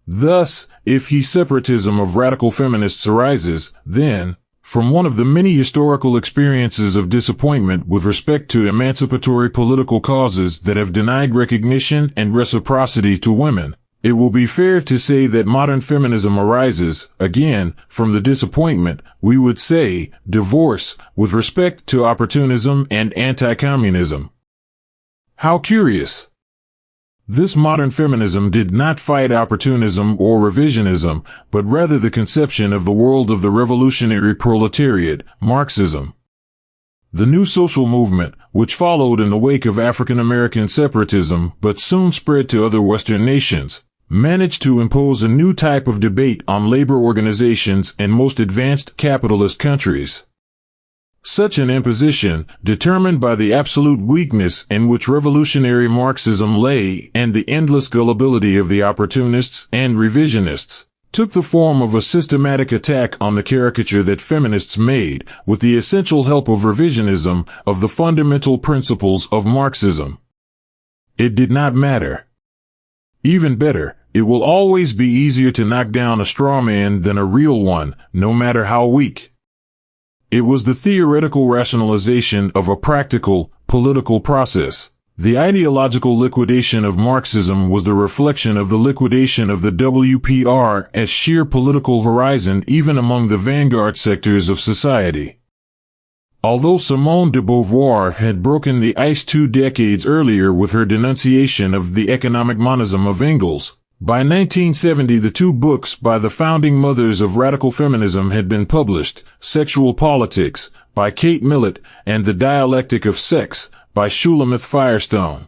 Thus, if separatism of radical feminists arises, then, from one of the many historical experiences of disappointment with respect to emancipatory political causes that have denied recognition and reciprocity to women, it will be fair to say that modern feminism arises, again, from the disappointment, we would say, divorce, with respect to opportunism and anti-communism. How curious! This modern feminism did not fight opportunism or revisionism, but rather the conception of the world of the revolutionary proletariat, Marxism. The new social movement, which followed in the wake of African American separatism but soon spread to other Western nations, managed to impose a new type of debate on labor organizations in most advanced capitalist countries. Such an imposition, determined by the absolute weakness in which revolutionary Marxism lay and the endless gullibility of the opportunists and revisionists, took the form of a systematic attack on the caricature that feminists made, with the essential help of revisionism, of the fundamental principles of Marxism. It did not matter. Even better, it will always be easier to knock down a straw man than a real one, no matter how weak. It was the theoretical rationalization of a practical, political process. The ideological liquidation of Marxism was the reflection of the liquidation of the WPR as sheer political horizon even among the vanguard sectors of society. Although Simone de Beauvoir had broken the ice 2 decades earlier with her denunciation of the economic monism of Engels, By 1970, the two books by the founding mothers of radical feminism had been published: Sexual Politics, by Kate Millett, and The Dialectic of Sex, by Shulamith Firestone.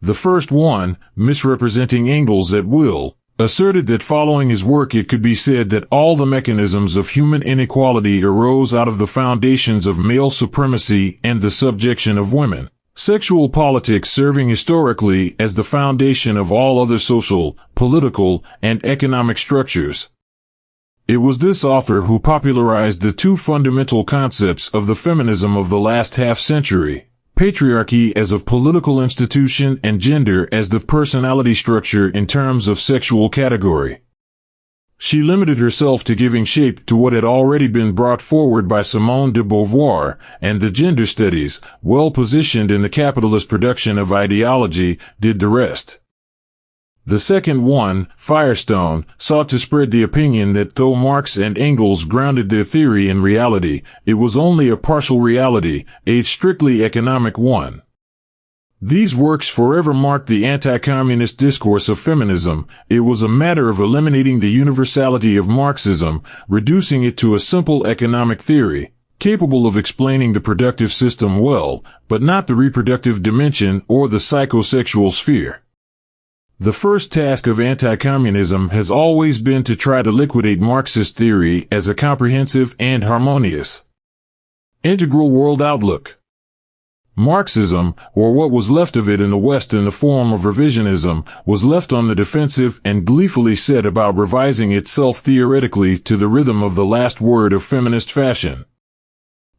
The first one, Misrepresenting Engels at Will, asserted that following his work it could be said that all the mechanisms of human inequality arose out of the foundations of male supremacy and the subjection of women. Sexual politics serving historically as the foundation of all other social, political, and economic structures. It was this author who popularized the two fundamental concepts of the feminism of the last half-century: patriarchy as a political institution and gender as the personality structure in terms of sexual category. She limited herself to giving shape to what had already been brought forward by Simone de Beauvoir, and the gender studies, well positioned in the capitalist production of ideology, did the rest. The second one, Firestone, sought to spread the opinion that though Marx and Engels grounded their theory in reality, it was only a partial reality, a strictly economic one. These works forever marked the anti-communist discourse of feminism. It was a matter of eliminating the universality of Marxism, reducing it to a simple economic theory, capable of explaining the productive system well, but not the reproductive dimension or the psychosexual sphere. The first task of anti-communism has always been to try to liquidate Marxist theory as a comprehensive and harmonious, integral world outlook. Marxism, or what was left of it in the West in the form of revisionism, was left on the defensive and gleefully set about revising itself theoretically to the rhythm of the last word of feminist fashion.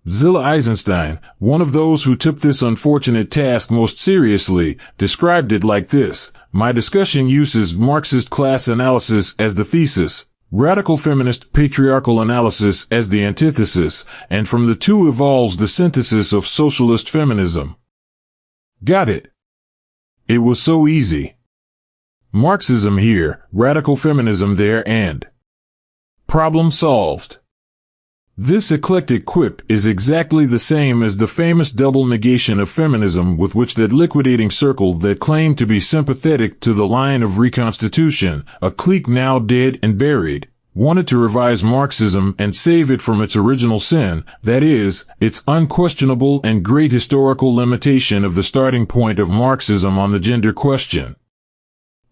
Zilla Eisenstein, one of those who took this unfortunate task most seriously, described it like this: "My discussion uses Marxist class analysis as the thesis, radical feminist patriarchal analysis as the antithesis, and from the two evolves the synthesis of socialist feminism." Got it? It was so easy. Marxism here, radical feminism there, and problem solved. This eclectic quip is exactly the same as the famous double negation of feminism with which that liquidating circle that claimed to be sympathetic to the line of reconstitution, a clique now dead and buried, wanted to revise Marxism and save it from its original sin, that is, its unquestionable and great historical limitation of the starting point of Marxism on the gender question.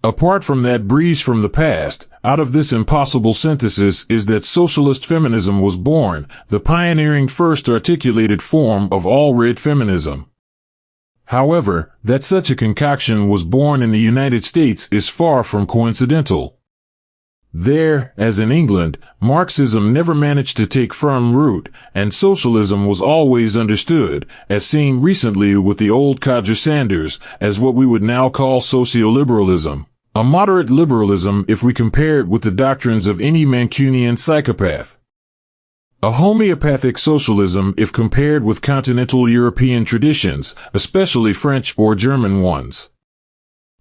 Apart from that breeze from the past, out of this impossible synthesis is that socialist feminism was born, the pioneering first articulated form of all red feminism. However, that such a concoction was born in the United States is far from coincidental. There, as in England, Marxism never managed to take firm root, and socialism was always understood, as seen recently with the old codger Sanders, as what we would now call socioliberalism. A moderate liberalism if we compare it with the doctrines of any Mancunian psychopath. A homeopathic socialism if compared with continental European traditions, especially French or German ones.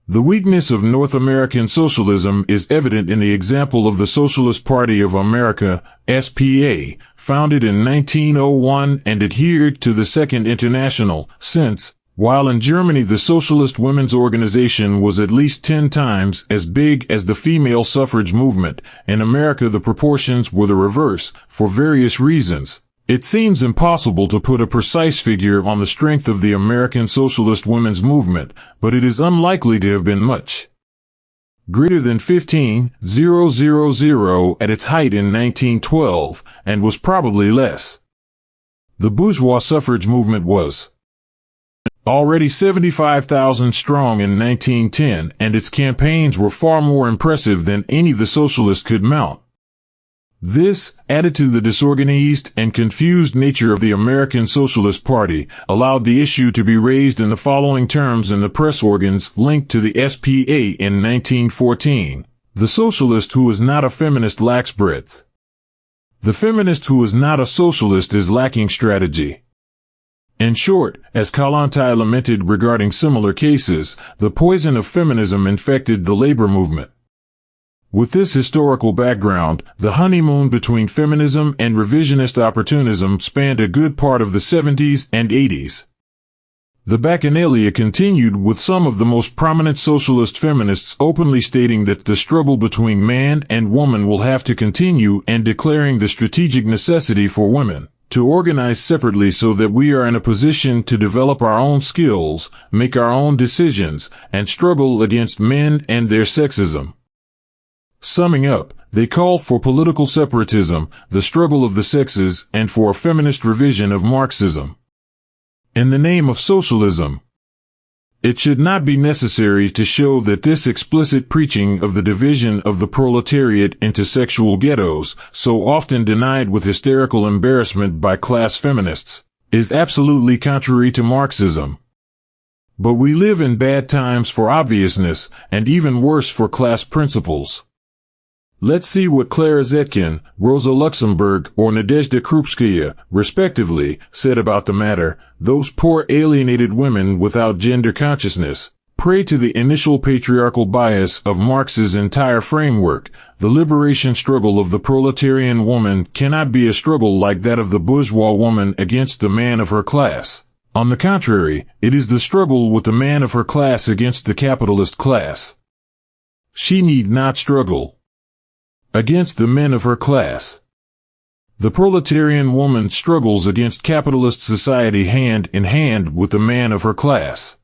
The weakness of North American socialism is evident in the example of the Socialist Party of America, SPA, founded in 1901 and adhered to the Second International, since, while in Germany the Socialist Women's Organization was at least 10 times as big as the female suffrage movement, in America the proportions were the reverse, for various reasons. It seems impossible to put a precise figure on the strength of the American Socialist Women's Movement, but it is unlikely to have been much greater than 15,000 at its height in 1912, and was probably less. The bourgeois suffrage movement was already 75,000 strong in 1910, and its campaigns were far more impressive than any the socialists could mount. This, added to the disorganized and confused nature of the American Socialist Party, allowed the issue to be raised in the following terms in the press organs linked to the SPA in 1914. The socialist who is not a feminist lacks breadth. The feminist who is not a socialist is lacking strategy. In short, as Kallantai lamented regarding similar cases, the poison of feminism infected the labor movement. With this historical background, the honeymoon between feminism and revisionist opportunism spanned a good part of the 70s and 80s. The Bacchanalia continued with some of the most prominent socialist feminists openly stating that the struggle between man and woman will have to continue and declaring the strategic necessity for women to organize separately so that we are in a position to develop our own skills, make our own decisions, and struggle against men and their sexism. Summing up, they called for political separatism, the struggle of the sexes, and for a feminist revision of Marxism. In the name of socialism, it should not be necessary to show that this explicit preaching of the division of the proletariat into sexual ghettos, so often denied with hysterical embarrassment by class feminists, is absolutely contrary to Marxism. But we live in bad times for obviousness, and even worse for class principles. Let's see what Clara Zetkin, Rosa Luxemburg, or Nadezhda Krupskaya, respectively, said about the matter. Those poor alienated women without gender consciousness, prey to the initial patriarchal bias of Marx's entire framework. The liberation struggle of the proletarian woman cannot be a struggle like that of the bourgeois woman against the man of her class. On the contrary, it is the struggle with the man of her class against the capitalist class. She need not struggle against the men of her class. The proletarian woman struggles against capitalist society hand in hand with the man of her class.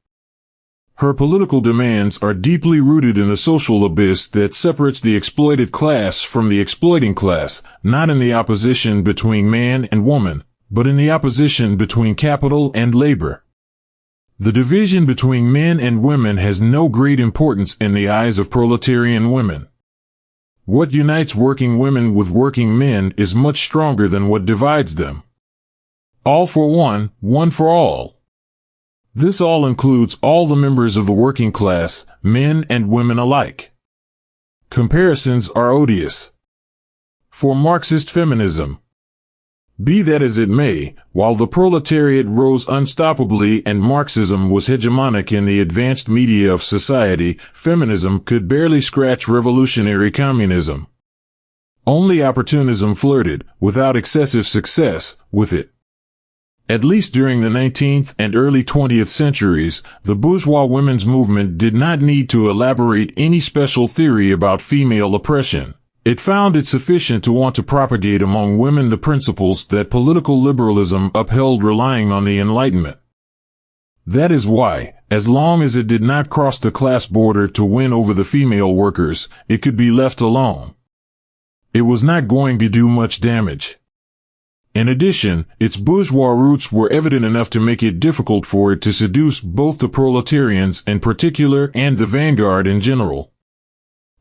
Her political demands are deeply rooted in the social abyss that separates the exploited class from the exploiting class, not in the opposition between man and woman, but in the opposition between capital and labor. The division between men and women has no great importance in the eyes of proletarian women. What unites working women with working men is much stronger than what divides them. All for one, one for all. This all includes all the members of the working class, men and women alike. Comparisons are odious. For Marxist feminism, be that as it may, while the proletariat rose unstoppably and Marxism was hegemonic in the advanced media of society, feminism could barely scratch revolutionary communism. Only opportunism flirted, without excessive success, with it. At least during the 19th and early 20th centuries, the bourgeois women's movement did not need to elaborate any special theory about female oppression. It found it sufficient to want to propagate among women the principles that political liberalism upheld, relying on the Enlightenment. That is why, as long as it did not cross the class border to win over the female workers, it could be left alone. It was not going to do much damage. In addition, its bourgeois roots were evident enough to make it difficult for it to seduce both the proletarians in particular and the vanguard in general.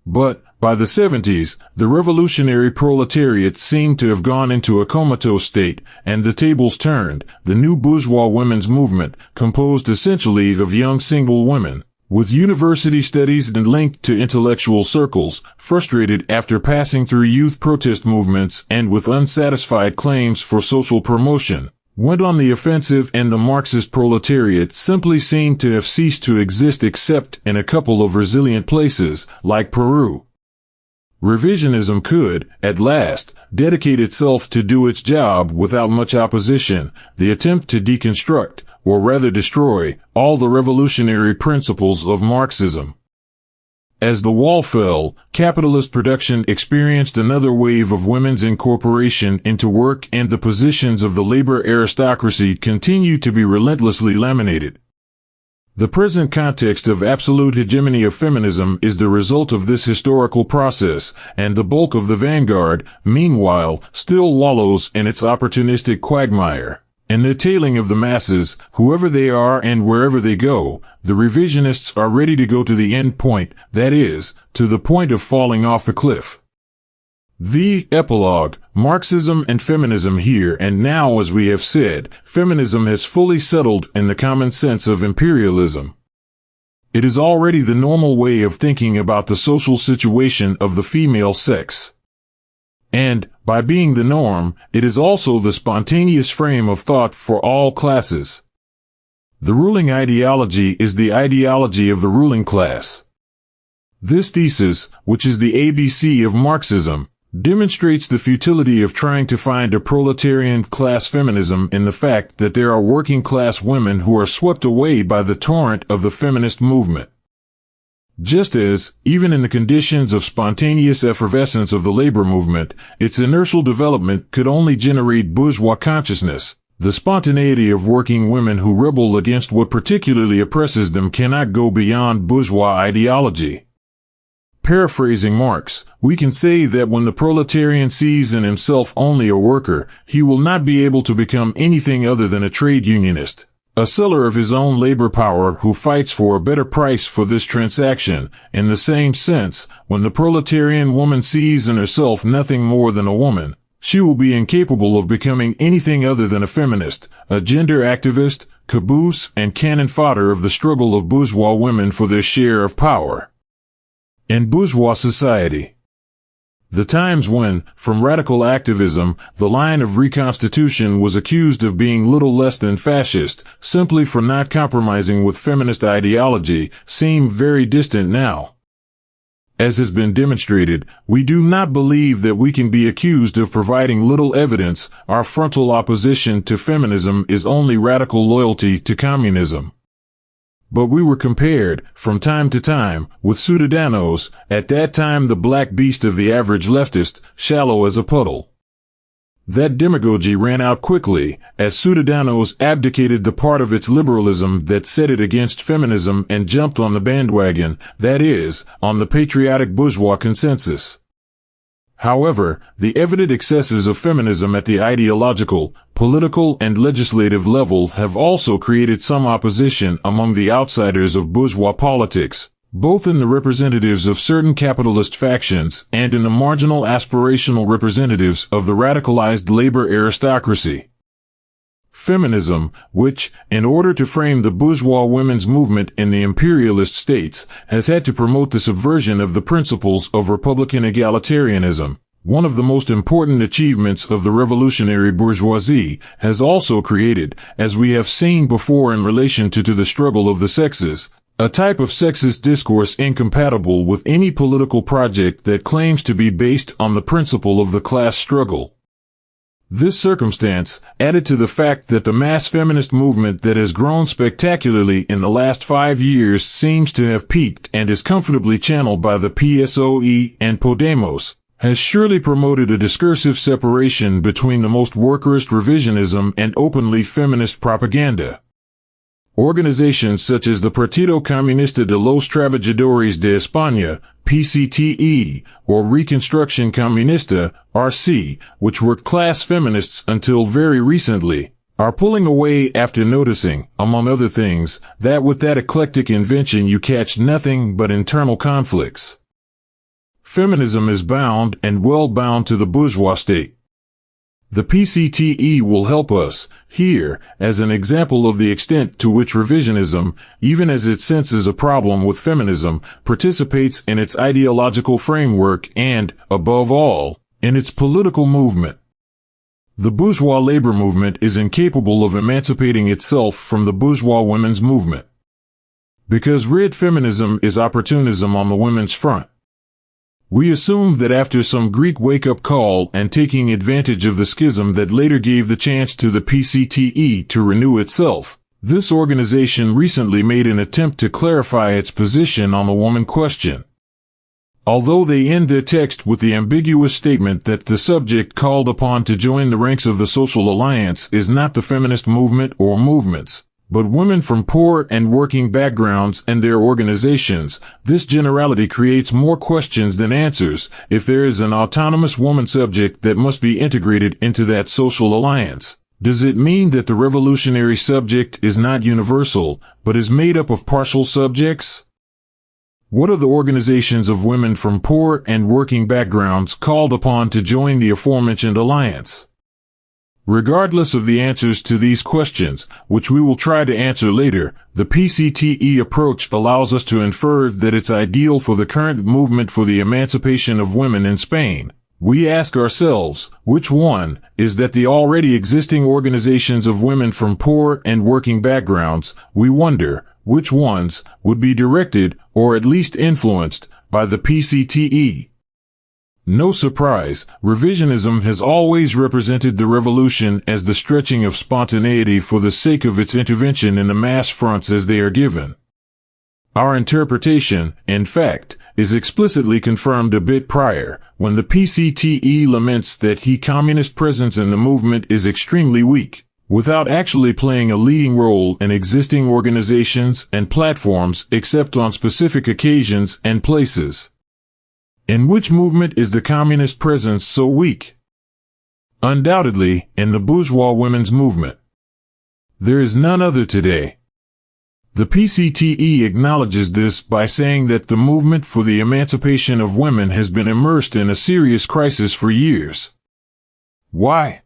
But, by the 70s, the revolutionary proletariat seemed to have gone into a comatose state, and the tables turned. The new bourgeois women's movement, composed essentially of young single women, with university studies and linked to intellectual circles, frustrated after passing through youth protest movements and with unsatisfied claims for social promotion, went on the offensive, and the Marxist proletariat simply seemed to have ceased to exist except in a couple of resilient places, like Peru. Revisionism could, at last, dedicate itself to do its job without much opposition, the attempt to deconstruct, or rather destroy, all the revolutionary principles of Marxism. As the wall fell, capitalist production experienced another wave of women's incorporation into work, and the positions of the labor aristocracy continued to be relentlessly laminated. The present context of absolute hegemony of feminism is the result of this historical process, and the bulk of the vanguard, meanwhile, still wallows in its opportunistic quagmire. In the tailing of the masses, whoever they are and wherever they go, the revisionists are ready to go to the end point, that is, to the point of falling off the cliff. The epilogue, Marxism and feminism here and now. As we have said, feminism has fully settled in the common sense of imperialism. It is already the normal way of thinking about the social situation of the female sex. And, by being the norm, it is also the spontaneous frame of thought for all classes. The ruling ideology is the ideology of the ruling class. This thesis, which is the ABC of Marxism, demonstrates the futility of trying to find a proletarian class feminism in the fact that there are working class women who are swept away by the torrent of the feminist movement. Just as, even in the conditions of spontaneous effervescence of the labor movement, its inertial development could only generate bourgeois consciousness, the spontaneity of working women who rebel against what particularly oppresses them cannot go beyond bourgeois ideology. Paraphrasing Marx, we can say that when the proletarian sees in himself only a worker, he will not be able to become anything other than a trade unionist, a seller of his own labor power who fights for a better price for this transaction. In the same sense, when the proletarian woman sees in herself nothing more than a woman, she will be incapable of becoming anything other than a feminist, a gender activist, caboose and cannon fodder of the struggle of bourgeois women for their share of power. In bourgeois society, the times when, from radical activism, the line of reconstitution was accused of being little less than fascist, simply for not compromising with feminist ideology, seem very distant now. As has been demonstrated, we do not believe that we can be accused of providing little evidence. Our frontal opposition to feminism is only radical loyalty to communism. But we were compared, from time to time, with Ciudadanos, at that time the black beast of the average leftist, shallow as a puddle. That demagogy ran out quickly, as Ciudadanos abdicated the part of its liberalism that set it against feminism and jumped on the bandwagon, that is, on the patriotic bourgeois consensus. However, the evident excesses of feminism at the ideological, political and legislative level have also created some opposition among the outsiders of bourgeois politics, both in the representatives of certain capitalist factions and in the marginal aspirational representatives of the radicalized labor aristocracy. Feminism, which, in order to frame the bourgeois women's movement in the imperialist states, has had to promote the subversion of the principles of republican egalitarianism, one of the most important achievements of the revolutionary bourgeoisie, has also created, as we have seen before in relation to the struggle of the sexes, a type of sexist discourse incompatible with any political project that claims to be based on the principle of the class struggle. This circumstance, added to the fact that the mass feminist movement that has grown spectacularly in the last 5 years seems to have peaked and is comfortably channeled by the PSOE and Podemos, has surely promoted a discursive separation between the most workerist revisionism and openly feminist propaganda. Organizations such as the Partido Comunista de los Trabajadores de España, PCTE, or Reconstruction Comunista, RC, which were class feminists until very recently, are pulling away after noticing, among other things, that with that eclectic invention you catch nothing but internal conflicts. Feminism is bound and well bound to the bourgeois state. The PCTE will help us, here, as an example of the extent to which revisionism, even as it senses a problem with feminism, participates in its ideological framework and, above all, in its political movement. The bourgeois labor movement is incapable of emancipating itself from the bourgeois women's movement. Because red feminism is opportunism on the women's front. We assume that after some Greek wake-up call and taking advantage of the schism that later gave the chance to the PCTE to renew itself, this organization recently made an attempt to clarify its position on the woman question. Although they end their text with the ambiguous statement that the subject called upon to join the ranks of the Social Alliance is not the feminist movement or movements, but women from poor and working backgrounds and their organizations, this generality creates more questions than answers. If there is an autonomous woman subject that must be integrated into that social alliance, does it mean that the revolutionary subject is not universal, but is made up of partial subjects? What are the organizations of women from poor and working backgrounds called upon to join the aforementioned alliance? Regardless of the answers to these questions, which we will try to answer later, the PCTE approach allows us to infer that it's ideal for the current movement for the emancipation of women in Spain. We ask ourselves, which one is that the already existing organizations of women from poor and working backgrounds? We wonder, which ones would be directed, or at least influenced, by the PCTE? No surprise, revisionism has always represented the revolution as the stretching of spontaneity for the sake of its intervention in the mass fronts as they are given. Our interpretation, in fact, is explicitly confirmed a bit prior, when the PCTE laments that communist presence in the movement is extremely weak, without actually playing a leading role in existing organizations and platforms except on specific occasions and places. In which movement is the communist presence so weak? Undoubtedly, in the bourgeois women's movement. There is none other today. The PCTE acknowledges this by saying that the movement for the emancipation of women has been immersed in a serious crisis for years. Why?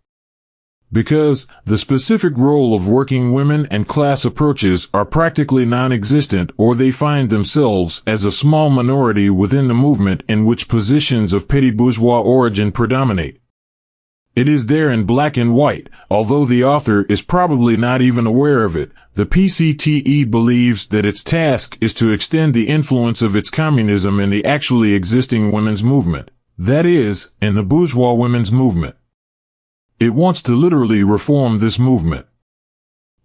Because the specific role of working women and class approaches are practically non-existent, or they find themselves as a small minority within the movement in which positions of petty bourgeois origin predominate. It is there in black and white, although the author is probably not even aware of it. The PCTE believes that its task is to extend the influence of its communism in the actually existing women's movement, that is, in the bourgeois women's movement. It wants to literally reform this movement.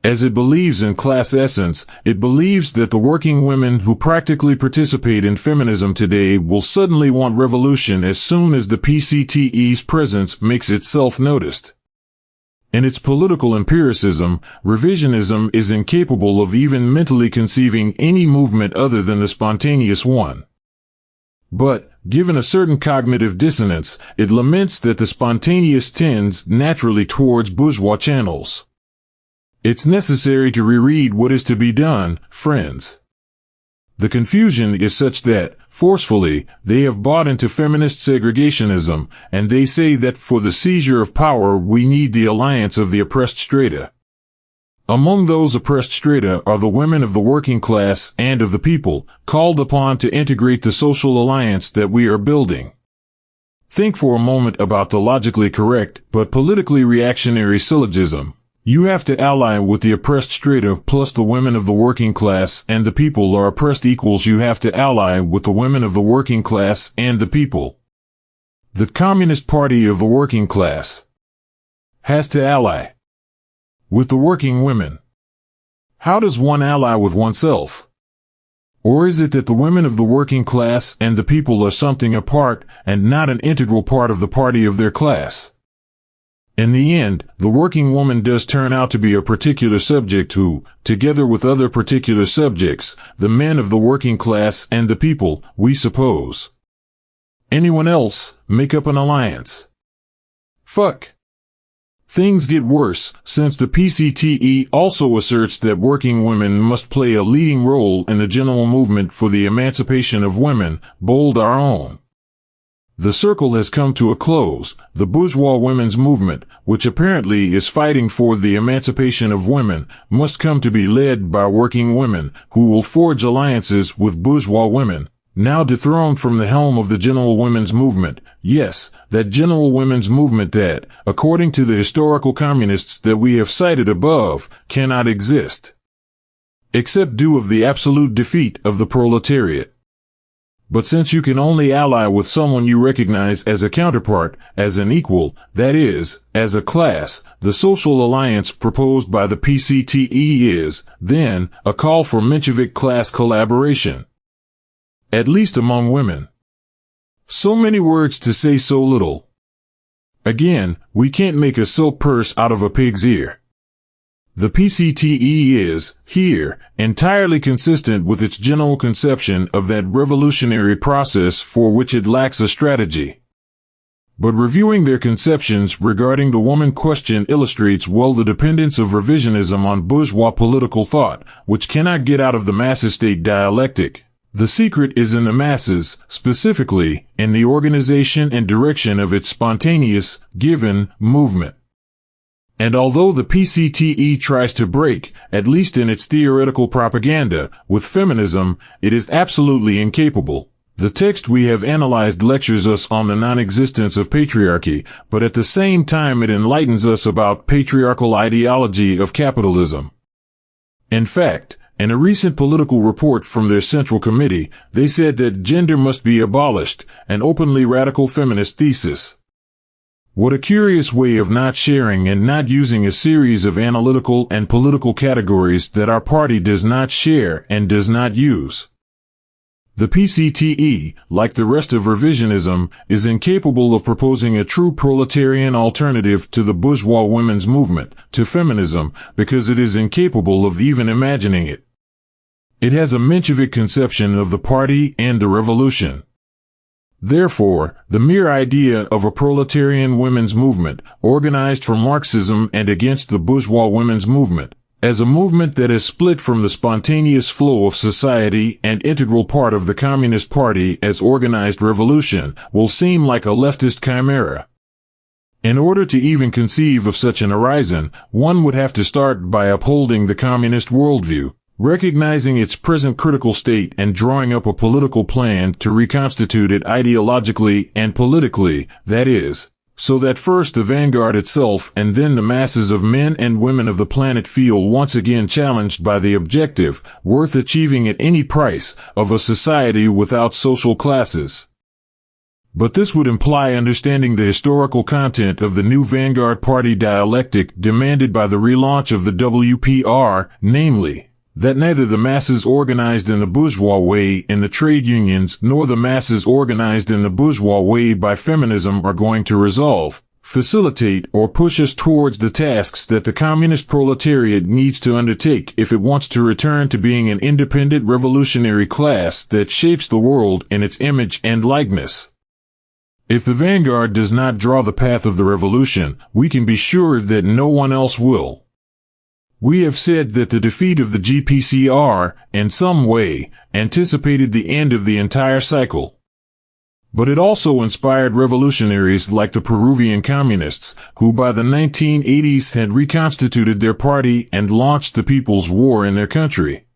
As it believes in class essence, it believes that the working women who practically participate in feminism today will suddenly want revolution as soon as the PCTE's presence makes itself noticed. In its political empiricism, revisionism is incapable of even mentally conceiving any movement other than the spontaneous one. But, given a certain cognitive dissonance, it laments that the spontaneous tends naturally towards bourgeois channels. It's necessary to reread what is to be done, friends. The confusion is such that, forcefully, they have bought into feminist segregationism, and they say that for the seizure of power we need the alliance of the oppressed strata. Among those oppressed strata are the women of the working class and of the people, called upon to integrate the social alliance that we are building. Think for a moment about the logically correct but politically reactionary syllogism. You have to ally with the oppressed strata plus the women of the working class, and the people are oppressed equals you have to ally with the women of the working class and the people. The Communist Party of the working class has to ally with the working women. How does one ally with oneself? Or is it that the women of the working class and the people are something apart and not an integral part of the party of their class? In the end, the working woman does turn out to be a particular subject who, together with other particular subjects, the men of the working class and the people, we suppose. Anyone else, make up an alliance. Fuck. Things get worse, since the PCTE also asserts that working women must play a leading role in the general movement for the emancipation of women, bold our own. The circle has come to a close. The bourgeois women's movement, which apparently is fighting for the emancipation of women, must come to be led by working women, who will forge alliances with bourgeois women, now dethroned from the helm of the general women's movement. Yes, that general women's movement that, according to the historical communists that we have cited above, cannot exist, except due of the absolute defeat of the proletariat. But since you can only ally with someone you recognize as a counterpart, as an equal, that is, as a class, the social alliance proposed by the PCTE is, then, a call for Menshevik class collaboration. At least among women. So many words to say so little. Again, we can't make a silk purse out of a pig's ear. The PCTE is, here, entirely consistent with its general conception of that revolutionary process for which it lacks a strategy. But reviewing their conceptions regarding the woman question illustrates well the dependence of revisionism on bourgeois political thought, which cannot get out of the masses-state dialectic. The secret is in the masses, specifically, in the organization and direction of its spontaneous, given, movement. And although the PCTE tries to break, at least in its theoretical propaganda, with feminism, it is absolutely incapable. The text we have analyzed lectures us on the non-existence of patriarchy, but at the same time it enlightens us about patriarchal ideology of capitalism. In fact, In a recent political report from their Central Committee, they said that gender must be abolished, an openly radical feminist thesis. What a curious way of not sharing and not using a series of analytical and political categories that our party does not share and does not use. The PCTE, like the rest of revisionism, is incapable of proposing a true proletarian alternative to the bourgeois women's movement, to feminism, because it is incapable of even imagining it. It has a Menshevik conception of the party and the revolution. Therefore, the mere idea of a proletarian women's movement, organized for Marxism and against the bourgeois women's movement, as a movement that is split from the spontaneous flow of society and integral part of the Communist Party as organized revolution, will seem like a leftist chimera. In order to even conceive of such an horizon, one would have to start by upholding the communist worldview, recognizing its present critical state and drawing up a political plan to reconstitute it ideologically and politically, that is, so that first the vanguard itself and then the masses of men and women of the planet feel once again challenged by the objective, worth achieving at any price, of a society without social classes. But this would imply understanding the historical content of the new vanguard party dialectic demanded by the relaunch of the WPR, namely, that neither the masses organized in the bourgeois way in the trade unions nor the masses organized in the bourgeois way by feminism are going to resolve, facilitate, or push us towards the tasks that the communist proletariat needs to undertake if it wants to return to being an independent revolutionary class that shapes the world in its image and likeness. If the vanguard does not draw the path of the revolution, we can be sure that no one else will. We have said that the defeat of the GPCR, in some way, anticipated the end of the entire cycle. But it also inspired revolutionaries like the Peruvian communists, who by the 1980s had reconstituted their party and launched the People's War in their country.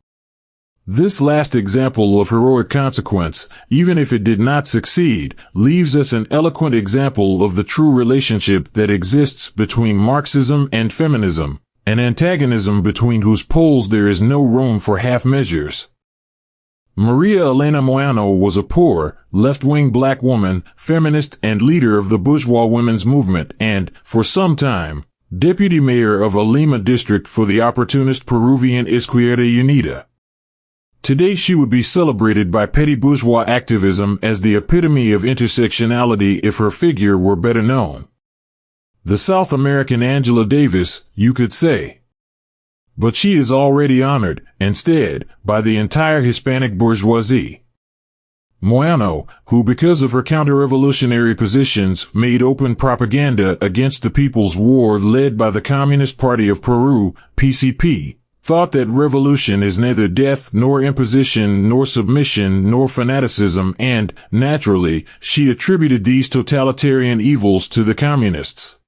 This last example of heroic consequence, even if it did not succeed, leaves us an eloquent example of the true relationship that exists between Marxism and feminism, an antagonism between whose poles there is no room for half measures. Maria Elena Moyano was a poor, left-wing black woman, feminist and leader of the bourgeois women's movement and, for some time, deputy mayor of a Lima district for the opportunist Peruvian Izquierda Unida. Today she would be celebrated by petty bourgeois activism as the epitome of intersectionality if her figure were better known. The South American Angela Davis, you could say. But she is already honored, instead, by the entire Hispanic bourgeoisie. Moyano, who because of her counter-revolutionary positions made open propaganda against the People's War led by the Communist Party of Peru, PCP, thought that revolution is neither death nor imposition nor submission nor fanaticism and, naturally, she attributed these totalitarian evils to the communists.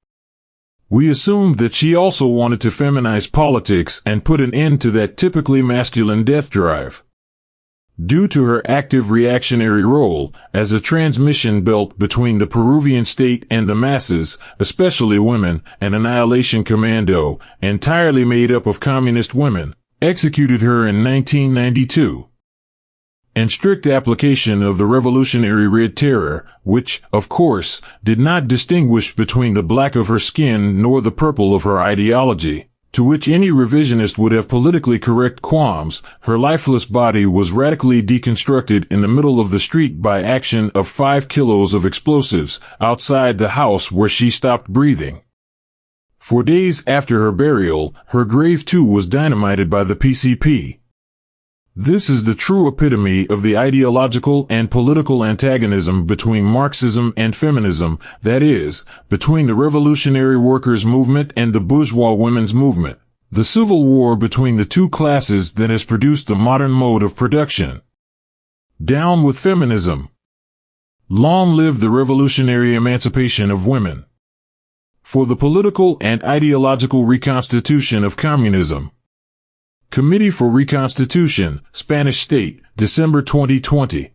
We assumed that she also wanted to feminize politics and put an end to that typically masculine death drive. Due to her active reactionary role as a transmission belt between the Peruvian state and the masses, especially women, an annihilation commando, entirely made up of communist women, executed her in 1992. In strict application of the Revolutionary Red Terror, which, of course, did not distinguish between the black of her skin nor the purple of her ideology, to which any revisionist would have politically correct qualms, her lifeless body was radically deconstructed in the middle of the street by action of 5 kilos of explosives outside the house where she stopped breathing. For days after her burial, her grave too was dynamited by the PCP. This is the true epitome of the ideological and political antagonism between Marxism and feminism, that is, between the revolutionary workers' movement and the bourgeois women's movement, the civil war between the two classes that has produced the modern mode of production. Down with feminism! Long live the revolutionary emancipation of women! For the political and ideological reconstitution of communism. Committee for Reconstitution, Spanish State, December 2020.